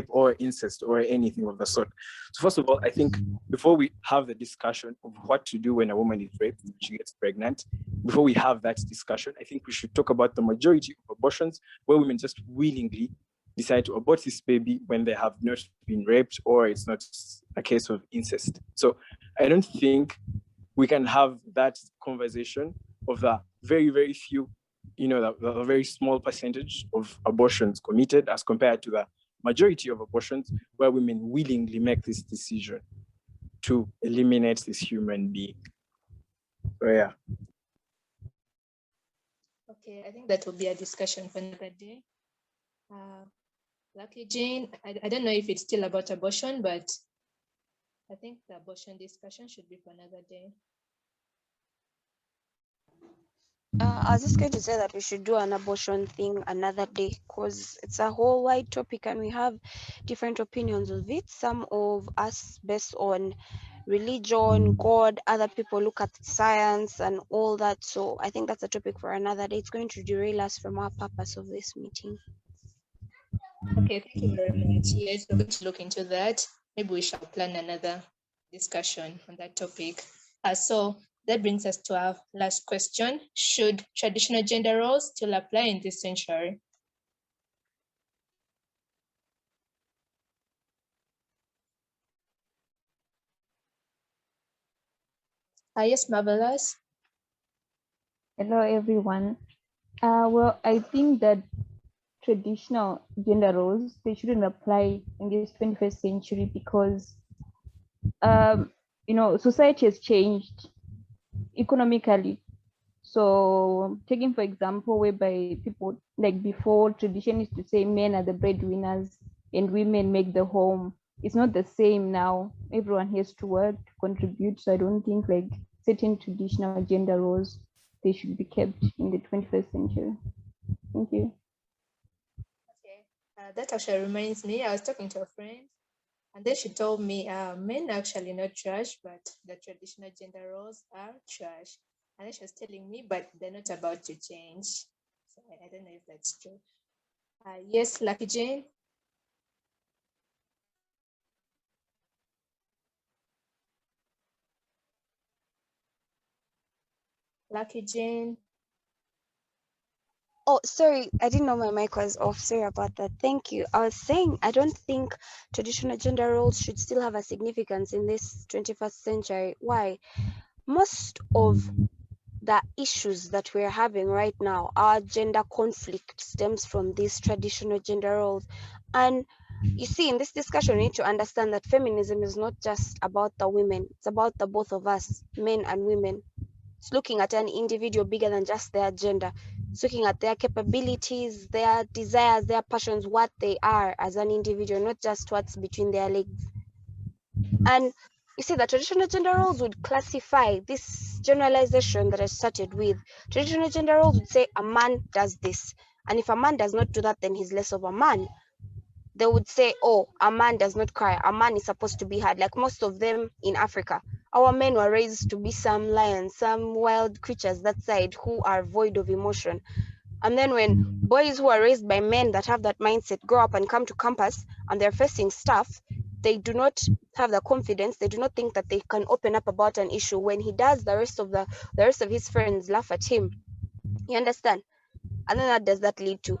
or incest or anything of the sort. So first of all, I think before we have the discussion of what to do when a woman is raped, she gets pregnant, before we have that discussion, I think we should talk about the majority of abortions where women just willingly decide to abort this baby when they have not been raped or it's not a case of incest. So I don't think we can have that conversation of the very, very few, the very small percentage of abortions committed as compared to the majority of abortions where women willingly make this decision to eliminate this human being. So yeah. Okay, I think that will be a discussion for another day. Lucky Jane, I don't know if it's still about abortion, but I think the abortion discussion should be for another day. I was just going to say that we should do an abortion thing another day because it's a whole wide topic and we have different opinions of it. Some of us based on religion, God, other people look at science and all that. So I think that's a topic for another day. It's going to derail us from our purpose of this meeting. Okay, thank you very much. Yes, we're going to look into that. Maybe we shall plan another discussion on that topic. So that brings us to our last question. Should traditional gender roles still apply in this century? Yes, Marvelous. Hello, everyone. Well, I think that traditional gender roles, they shouldn't apply in this 21st century because, society has changed economically. So taking, for example, whereby people, like before, tradition is to say men are the breadwinners and women make the home. It's not the same now. Everyone has to work to contribute. So I don't think like certain traditional gender roles, they should be kept in the 21st century. Thank you. Okay, that actually reminds me, I was talking to a friend and then she told me men are actually not trash, but the traditional gender roles are trash. And then she was telling me, but they're not about to change. So I don't know if that's true. Yes, Lucky Jane. Lucky Jane. Oh, sorry, I didn't know my mic was off. Sorry about that. Thank you. I was saying I don't think traditional gender roles should still have a significance in this 21st century. Why? Most of the issues that we're having right now, our gender conflict stems from these traditional gender roles. And you see, in this discussion, we need to understand that feminism is not just about the women, it's about the both of us, men and women. It's looking at an individual bigger than just their gender. It's looking at their capabilities, their desires, their passions, what they are as an individual, not just what's between their legs. And you see, the traditional gender roles would classify this generalization that I started with. Traditional gender roles would say a man does this. And if a man does not do that, then he's less of a man. They would say, oh, a man does not cry. A man is supposed to be hard. Like most of them in Africa, our men were raised to be some lions, some wild creatures that side who are void of emotion. And then when boys who are raised by men that have that mindset grow up and come to campus and they're facing stuff, they do not have the confidence. They do not think that they can open up about an issue. When he does, the rest of his friends laugh at him. You understand? And then what does that lead to?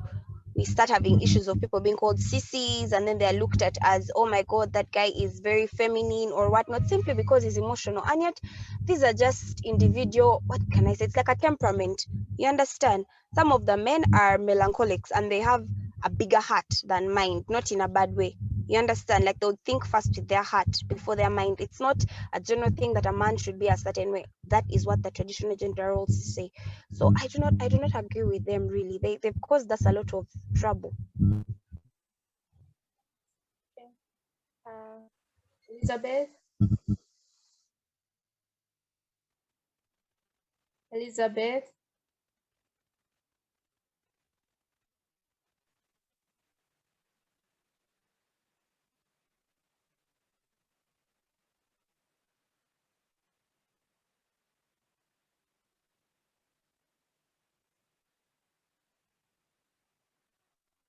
We start having issues of people being called sissies, and then they're looked at as, oh my god, that guy is very feminine or whatnot, simply because he's emotional. And yet these are just individual, what can I say, it's like a temperament. You understand? Some of the men are melancholics and they have a bigger heart than mind, not in a bad way. You understand? Like they'll think first with their heart before their mind. It's not a general thing that a man should be a certain way. That is what the traditional gender roles say. So I do not agree with them really. They've caused us a lot of trouble. Okay. Elizabeth. Elizabeth.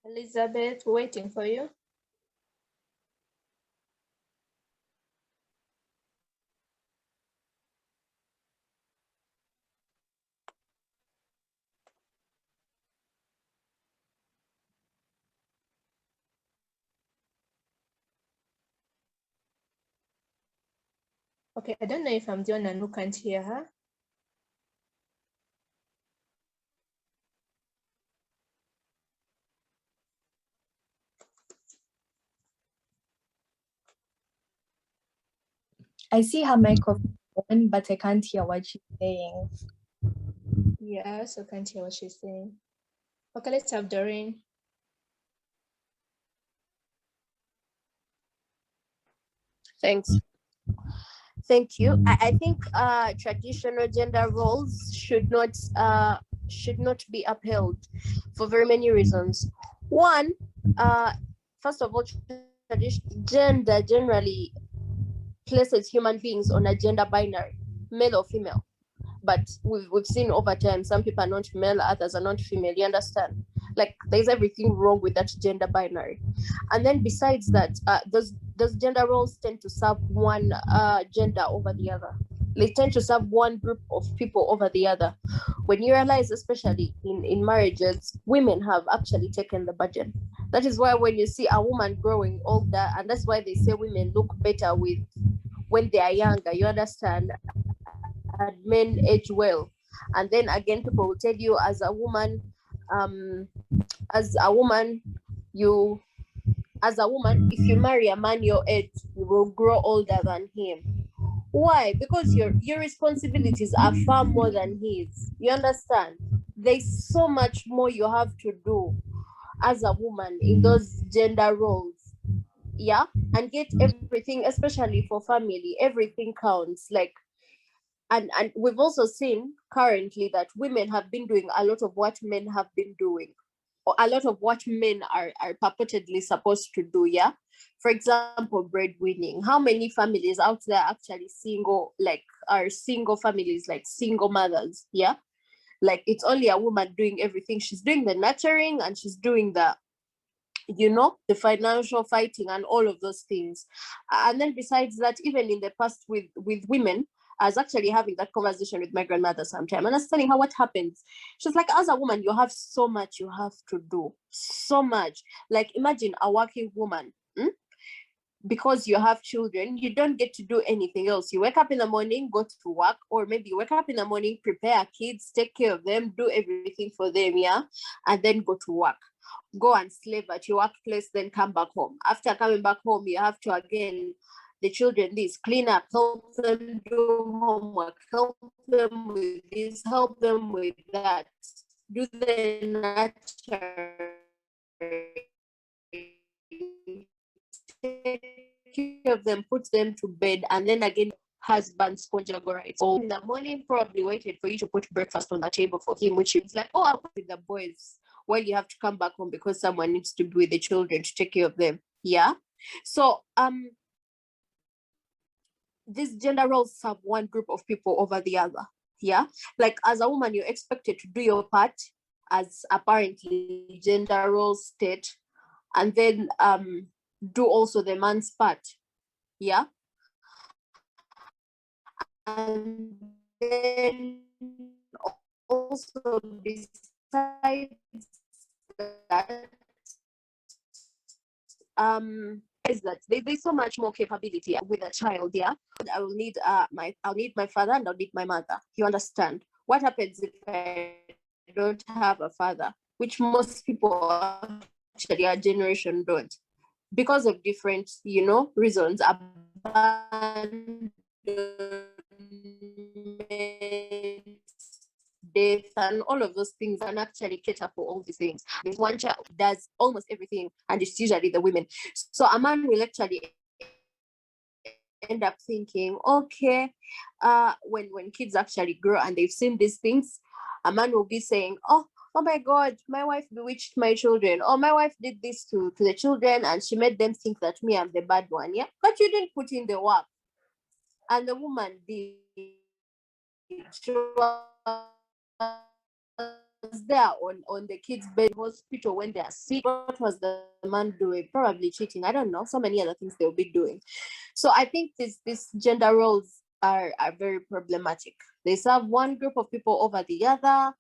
Elizabeth, waiting for you. Okay, I don't know if I'm the only one who can't hear her. I see her microphone, but I can't hear what she's saying. Yeah, I also can't hear what she's saying. Okay, let's have Doreen. Thanks. Thank you. I think traditional gender roles should not be upheld for very many reasons. One, first of all, gender generally places human beings on a gender binary, male or female. But we've seen over time, some people are not male, others are not female. You understand? Like there's everything wrong with that gender binary. And then besides that, those gender roles tend to serve one gender over the other. They tend to serve one group of people over the other. When you realize, especially in marriages, women have actually taken the budget. That is why when you see a woman growing older, and that's why they say women look better when they are younger, you understand, and men age well. And then again, people will tell you as a woman, you if you marry a man your age, you will grow older than him. Why? Because your responsibilities are far more than his. You understand? There's so much more you have to do as a woman in those gender roles. Yeah. And get everything, especially for family, everything counts. Like, and we've also seen currently that women have been doing a lot of what men have been doing, or a lot of what men are purportedly supposed to do. Yeah. For example, breadwinning. How many families out there actually single, like are single families, like single mothers? Yeah. Like it's only a woman doing everything. She's doing the nurturing and she's doing the, you know, the financial fighting and all of those things. And then besides that, even in the past with women, I was actually having that conversation with my grandmother sometime, and I was telling her what happens. She's like, as a woman, you have so much you have to do, so much. Like imagine a working woman, because you have children, you don't get to do anything else. You wake up in the morning, go to work, or maybe you wake up in the morning, prepare kids, take care of them, do everything for them, yeah, and then go to work. Go and slave at your workplace, then come back home. After coming back home, you have to again, the children this, clean up, help them do homework, help them with this, help them with that, do the take care of them, put them to bed, and then again, husband's conjugal rights. So in the morning, probably waited for you to put breakfast on the table for him, which is like, oh, I'll put with the boys. Well, you have to come back home because someone needs to be with the children to take care of them. Yeah. So these gender roles have one group of people over the other. Yeah. Like as a woman, you're expected to do your part as apparently gender roles state, and then do also the man's part. Yeah. And then also besides that, is that there's so much more capability with a child. Yeah, I will need I'll need my father and I'll need my mother. You understand? What happens if I don't have a father, which most people actually our generation don't, because of different, you know, reasons, abandonment, death, and all of those things, and actually cater for all these things. There's one child does almost everything, and it's usually the women. So a man will actually end up thinking, okay, when kids actually grow and they've seen these things, a man will be saying, oh my God, my wife bewitched my children, or my wife did this to the children and she made them think that me, I'm the bad one. Yeah, but you didn't put in the work. And the woman did. She was there on the kids' bed hospital when they are sick. What was the man doing? Probably cheating. I don't know. So many other things they'll be doing. So I think these gender roles are very problematic. They serve one group of people over the other.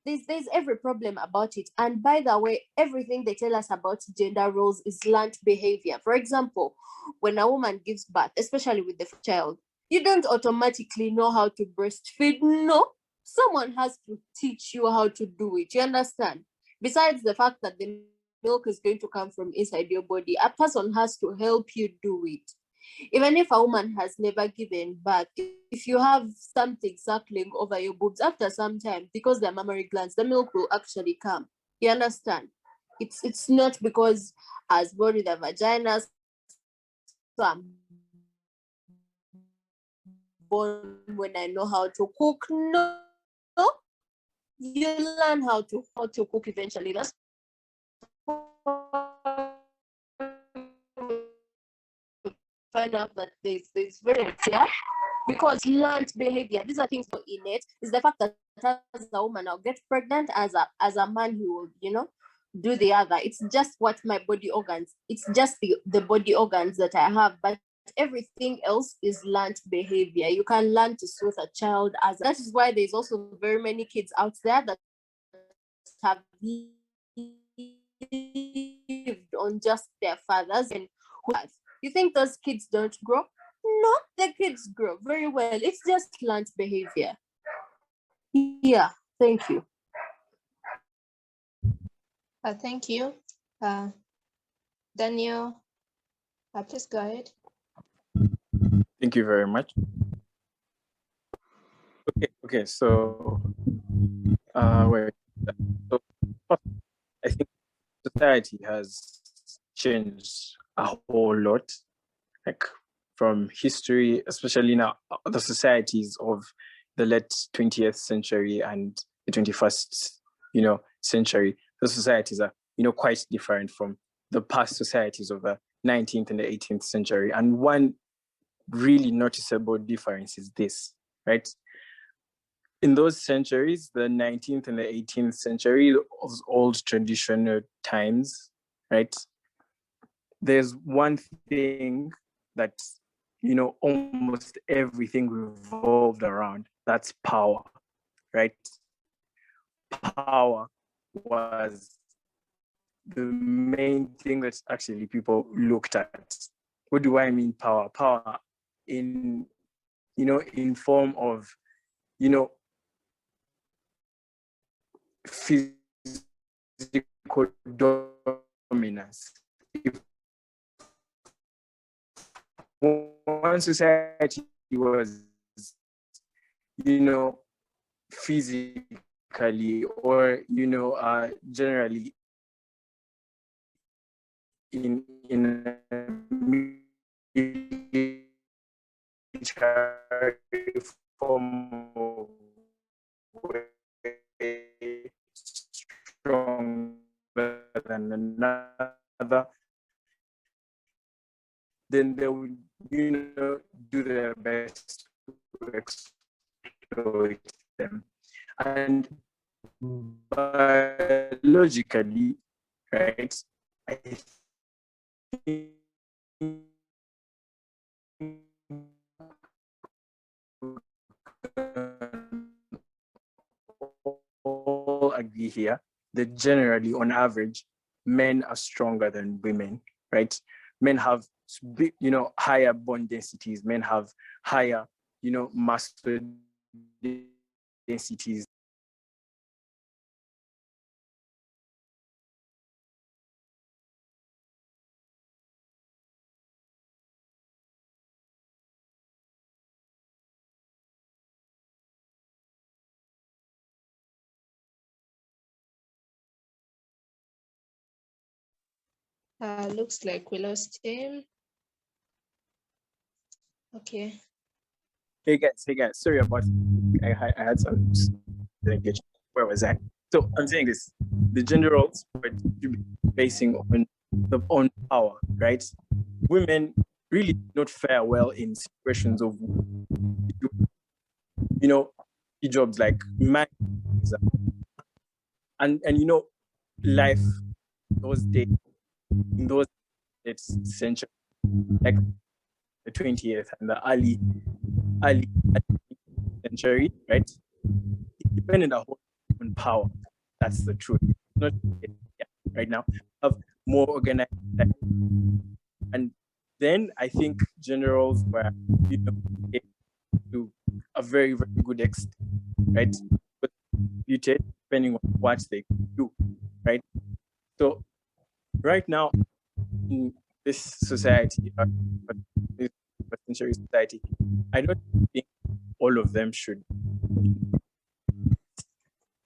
There's every problem about it. And by the way, everything they tell us about gender roles is learned behavior. For example, when a woman gives birth, especially with the child, you don't automatically know how to breastfeed. No, someone has to teach you how to do it. You understand? Besides the fact that the milk is going to come from inside your body, a person has to help you do it. Even if a woman has never given birth, if you have something circling over your boobs, after some time, because they're mammary glands, the milk will actually come. You understand? It's not because I was born with a vagina, so I'm born when I know how to cook. No, you learn how to cook eventually. That's find out that there's very, yeah, because learned behavior, these are things for innate. Is the fact that as a woman I'll get pregnant, as a man who will, you know, do the other. It's just what my body organs, it's just the body organs that I have, but everything else is learned behavior. You can learn to soothe a child. As that is why there's also very many kids out there that have lived on just their fathers and who have. You think those kids don't grow? No, the kids grow very well. It's just learned behavior. Yeah, thank you. Thank you. Daniel, please go ahead. Thank you very much. Okay, so wait. So I think society has changed a whole lot, like from history, especially now the societies of the late 20th century and the 21st, century. The societies are, quite different from the past societies of the 19th and the 18th century. And one really noticeable difference is this, right? in those centuries, the 19th and the 18th century, those old traditional times, right? There's one thing that, almost everything revolved around. That's power, right? Power was the main thing that actually people looked at. What do I mean power? Power in, in form of, physical dominance. If one society was, physically or, generally in a military form of way stronger than another, then they would, do their best to exploit them. And biologically, right, I think all agree here that generally, on average, men are stronger than women, right? Men have higher bone densities. Men have higher, muscle densities. Looks like we lost him. Okay. Hey guys, sorry about I had some engagement. Where was I? So I'm saying this: the gender roles were to be basing on power, right? Women really do not fare well in situations of, jobs like man, and life those days, in those century, like the 20th and the early century, right? It depended a whole on power. That's the truth. Not right now. Have more organized, and then I think generals were, to a very, very good extent, right? But depending on what they do, right? So right now in this society, this century society, I don't think all of them should,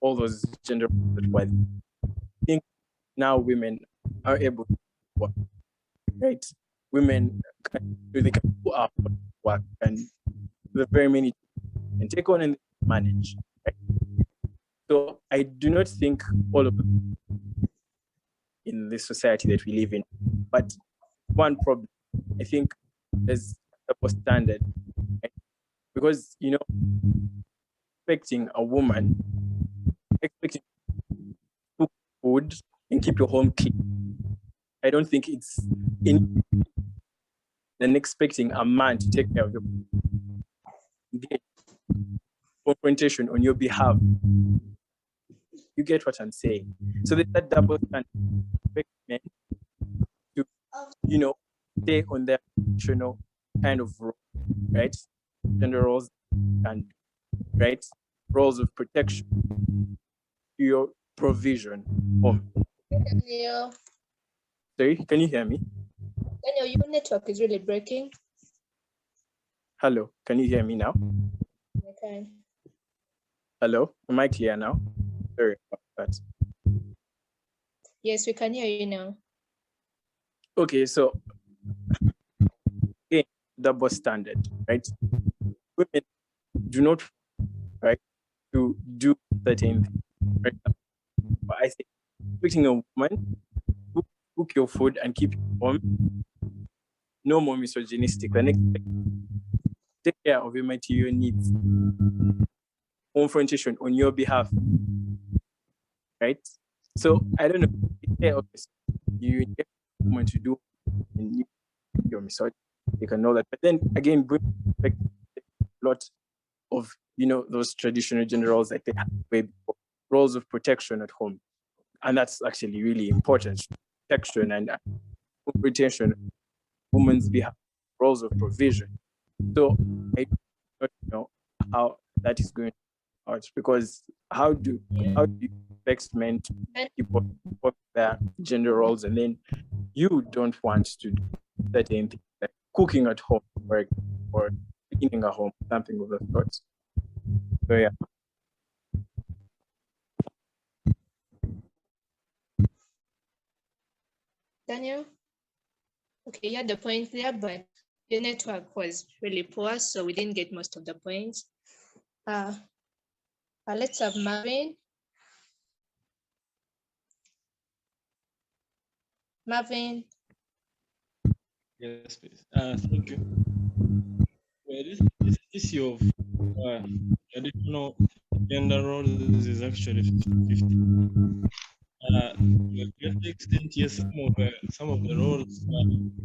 all those gender roles. I think now women are able to work, right? Women they can go out work, and the very many can take on and manage, right? So I do not think all of them in this society that we live in. But one problem, I think, is double standard, right? Because expecting a woman, expecting to cook food and keep your home clean, I don't think it's in than expecting a man to take care of your confrontation on your behalf. You get what I'm saying? So there's that double standard. Expect men to, stay on their traditional kind of role, right? Gender roles and right roles of protection, your provision. Daniel, Sorry, can you hear me? Daniel, your network is really breaking. Hello, can you hear me now? Okay. Hello, am I clear now? Sorry about that. Yes, we can hear you now. Okay, so again, double standard, right? Women do not right to do certain things, right? But I think expecting a woman to cook your food and keep you warm, no more misogynistic than expect take care of your material needs. confrontation on your behalf, right? So I don't know. Yeah, okay, so you get someone to do, and you're misogyny, you can know that. But then again, bring back a lot of those traditional gender roles that they had way before, roles of protection at home, and that's actually really important. Protection and retention, women's behalf, roles of provision. So I don't know how that is going out, because how do you expect men to keep up their gender roles, and then you don't want to do certain things like cooking at home or cleaning at home, something of the sort. So yeah. Daniel? Okay, you had the point there, but your network was really poor, so we didn't get most of the points. Let's have Marvin. Marvin. Yes, please. Thank you. Well, this issue of traditional gender roles is actually 50-50. To a great extent, yes, some of the roles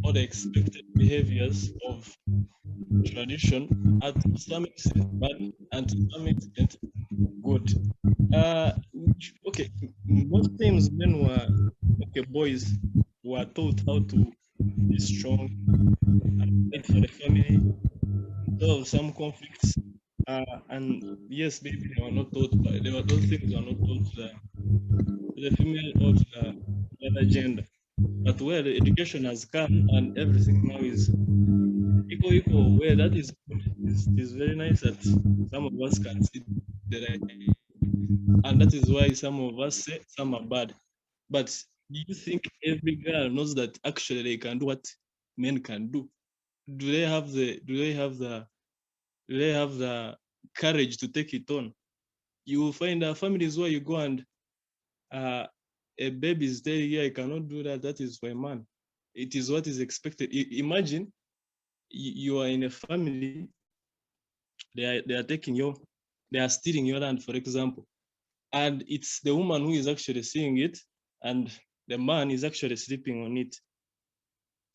or the expected behaviors of tradition are to some extent bad and to some extent good. Okay, most times boys were taught how to be strong and fight for the family, solve some conflicts. And yes, maybe they were not taught, but those things were not taught to the female or to the other gender. But where the education has come and everything now is equal, where that is good, is very nice that some of us can see the right. And that is why some of us say some are bad. But do you think every girl knows that actually they can do what men can do? Do they have the courage to take it on? You will find families where you go and a baby is telling you, I cannot do that. That is for a man. It is what is expected. Imagine you are in a family, they are stealing your land, for example, and it's the woman who is actually seeing it, and the man is actually sleeping on it.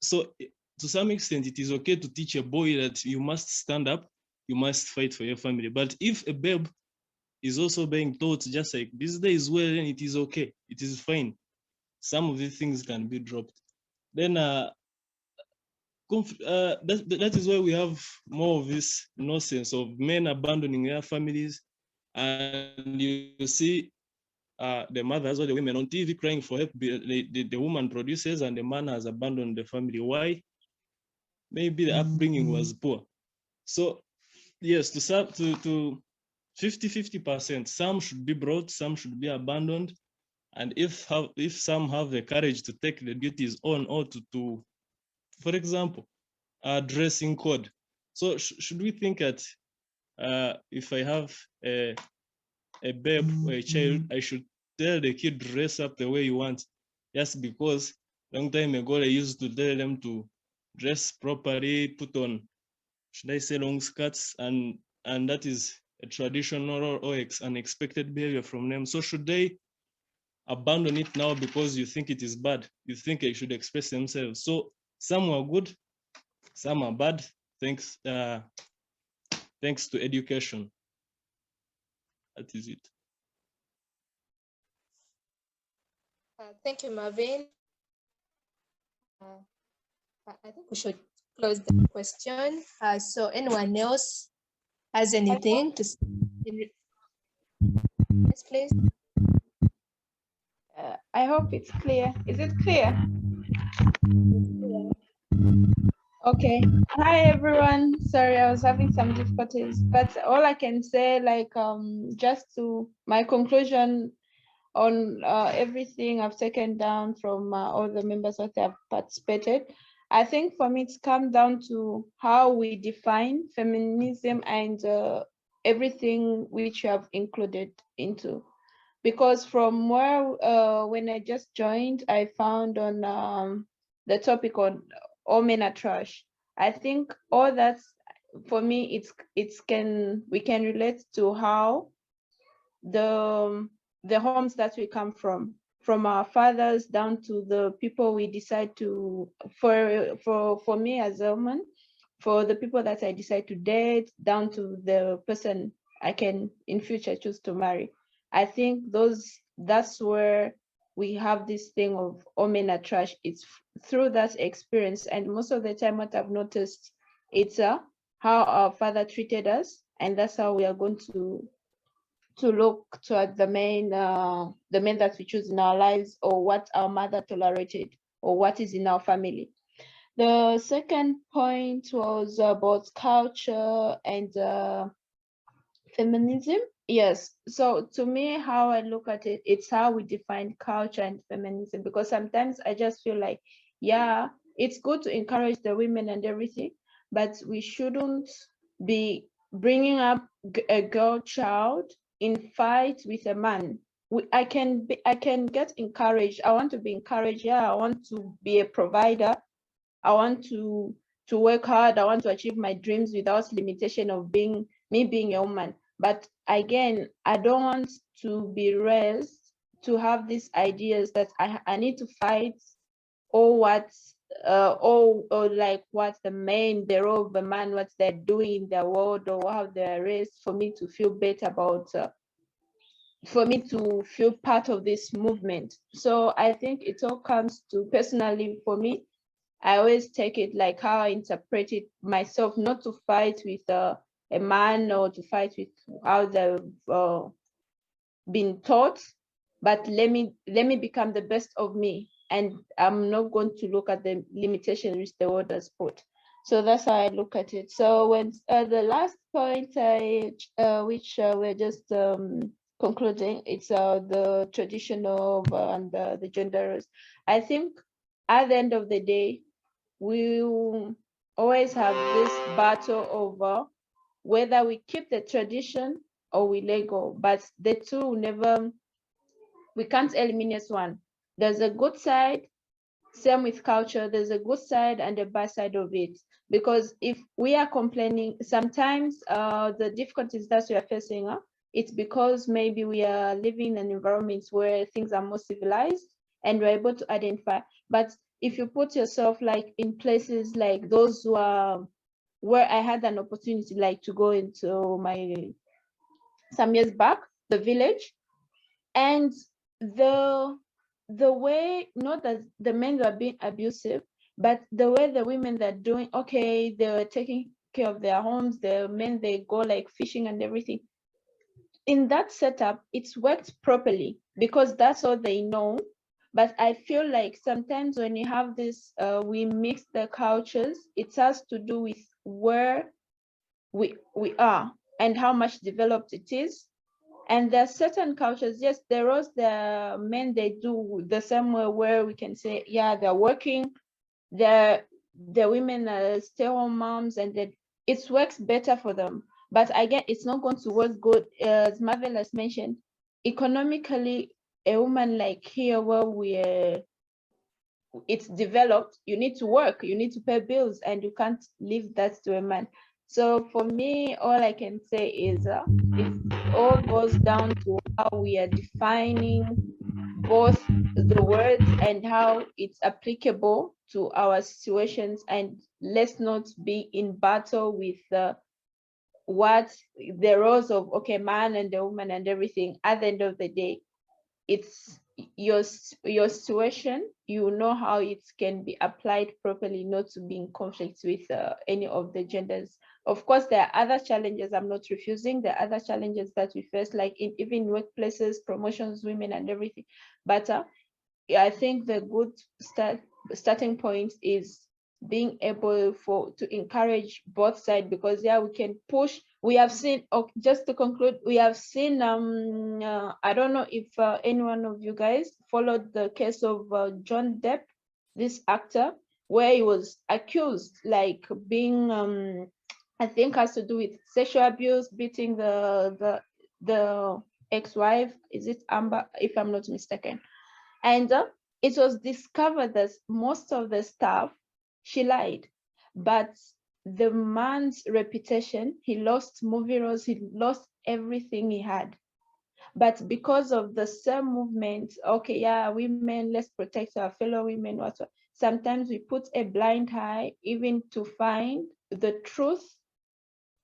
So to some extent, it is okay to teach a boy that you must stand up, you must fight for your family. But if a babe is also being taught just like these days, well, then it is okay, it is fine. Some of these things can be dropped. Then that is why we have more of this nonsense of men abandoning their families, and you see the mothers or the women on TV crying for help. The woman produces and the man has abandoned the family. Why? Maybe the upbringing was poor. So yes, to 50-50%, some should be brought, some should be abandoned. And if some have the courage to take the duties on, or to for example, dressing code. So should we think that if I have a babe or a child, I should tell the kid dress up the way you want, just because long time ago they used to tell them to dress properly, put on, should I say, long skirts, and that is a traditional or unexpected behavior from them. So should they abandon it now because you think it is bad? You think they should express themselves. So some are good, some are bad. Thanks to education. That is it. Thank you, Marvin. I think we should close the question. So anyone else has anything to say? Yes, please. I hope it's clear. Is it clear? Okay. Hi everyone. Sorry, I was having some difficulties, but all I can say, just to my conclusion on everything I've taken down from all the members that have participated. I think for me, it's come down to how we define feminism and everything which you have included into. Because from where, when I just joined, I found on the topic on all men are trash. I think all that's, for me, we can relate to how the homes that we come from our fathers down to the people we decide to, for me as a woman, for the people that I decide to date, down to the person I can in future choose to marry. I think that's where we have this thing of all men are trash. It's through that experience, and most of the time what I've noticed, it's how our father treated us, and that's how we are going to look toward the men that we choose in our lives, or what our mother tolerated, or what is in our family. The second point was about culture and feminism. Yes, so to me, how I look at it, it's how we define culture and feminism, because sometimes I just feel like, yeah, it's good to encourage the women and everything, but we shouldn't be bringing up a girl child in fight with a man. I can get encouraged. I want to be encouraged. Yeah, I want to be a provider. I want to work hard. I want to achieve my dreams without limitation of being a woman. But again, I don't want to be raised to have these ideas that I need to fight, or or like what the role of the man, what they're doing in the world, or how they're raised, for me to feel better about for me to feel part of this movement. So I think it all comes to, personally for me, I always take it like how I interpret it myself, not to fight with a man, or to fight with how they've been taught, but let me become the best of me, and I'm not going to look at the limitations which the world has put. So that's how I look at it. So when the last point which we're just concluding, it's the traditional and the gender roles. I think at the end of the day, we will always have this battle over whether we keep the tradition or we let go, but the two will never, we can't eliminate one. There's a good side, same with culture, there's a good side and a bad side of it. Because if we are complaining, sometimes the difficulties that we are facing, it's because maybe we are living in environments where things are more civilized and we're able to identify. But if you put yourself like in places like those who are, where I had an opportunity like to go into some years back, the village, and the way, not that the men were being abusive, but the way the women that doing, okay, they were taking care of their homes, the men, they go like fishing and everything. In that setup, it's worked properly because that's all they know. But I feel like sometimes when you have this, we mix the cultures, it has to do with where we are and how much developed it is. And there are certain cultures, yes, there was the men, they do the same way, where we can say, yeah, they're working, the women are stay-home moms, and that it works better for them. But again, it's not going to work good, as Marvel has mentioned. Economically, a woman like here, where it's developed, you need to work, you need to pay bills, and you can't leave that to a man. So for me, all I can say is it all goes down to how we are defining both the words and how it's applicable to our situations, and let's not be in battle with what the roles of, okay, man and the woman and everything. At the end of the day, it's your situation, you know how it can be applied properly, not to be in conflict with any of the genders. Of course, there are other challenges, I'm not refusing, there are other challenges that we face, like in even workplaces, promotions, women and everything. But I think the good starting point is being able to encourage both sides, because yeah, we can push. We have seen, just to conclude, we have seen I don't know if any one of you guys followed the case of John Depp, this actor, where he was accused like being I think has to do with sexual abuse, beating the ex-wife, is it Amber, if I'm not mistaken. And it was discovered that most of the stuff, she lied. But the man's reputation, he lost movie roles, he lost everything he had. But because of the same movement, okay, yeah, women, let's protect our fellow women, whatsoever. Sometimes we put a blind eye even to find the truth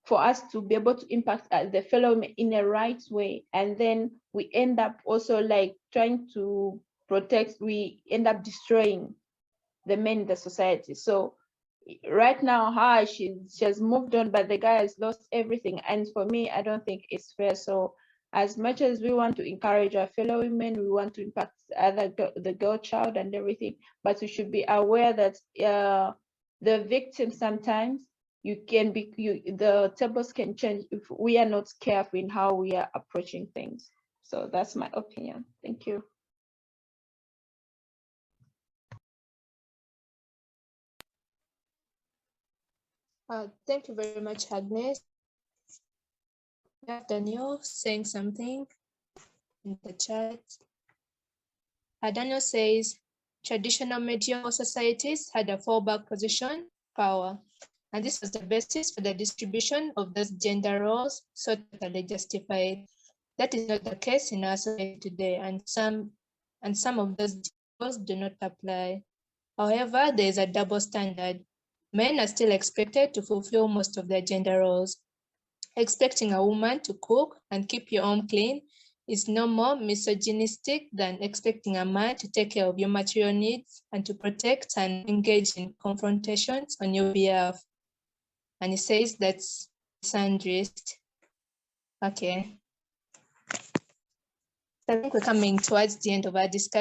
for us to be able to impact the fellow women in a right way. And then we end up also like trying to protect, we end up destroying the men in the society. So right now, she has moved on, but the guy has lost everything. And for me, I don't think it's fair. So as much as we want to encourage our fellow women, we want to impact the girl child and everything, but we should be aware that the victim sometimes the tables can change if we are not careful in how we are approaching things. So that's my opinion. Thank you. Thank you very much, Agnes. We have Daniel saying something in the chat. Daniel says, traditional medieval societies had a fallback position, power, and this was the basis for the distribution of those gender roles so totally justified. That is not the case in our society today, and some of those roles do not apply. However, there is a double standard. Men are still expected to fulfill most of their gender roles. Expecting a woman to cook and keep your home clean is no more misogynistic than expecting a man to take care of your material needs and to protect and engage in confrontations on your behalf. And he says that's misandrist. Okay. I think we're coming towards the end of our discussion.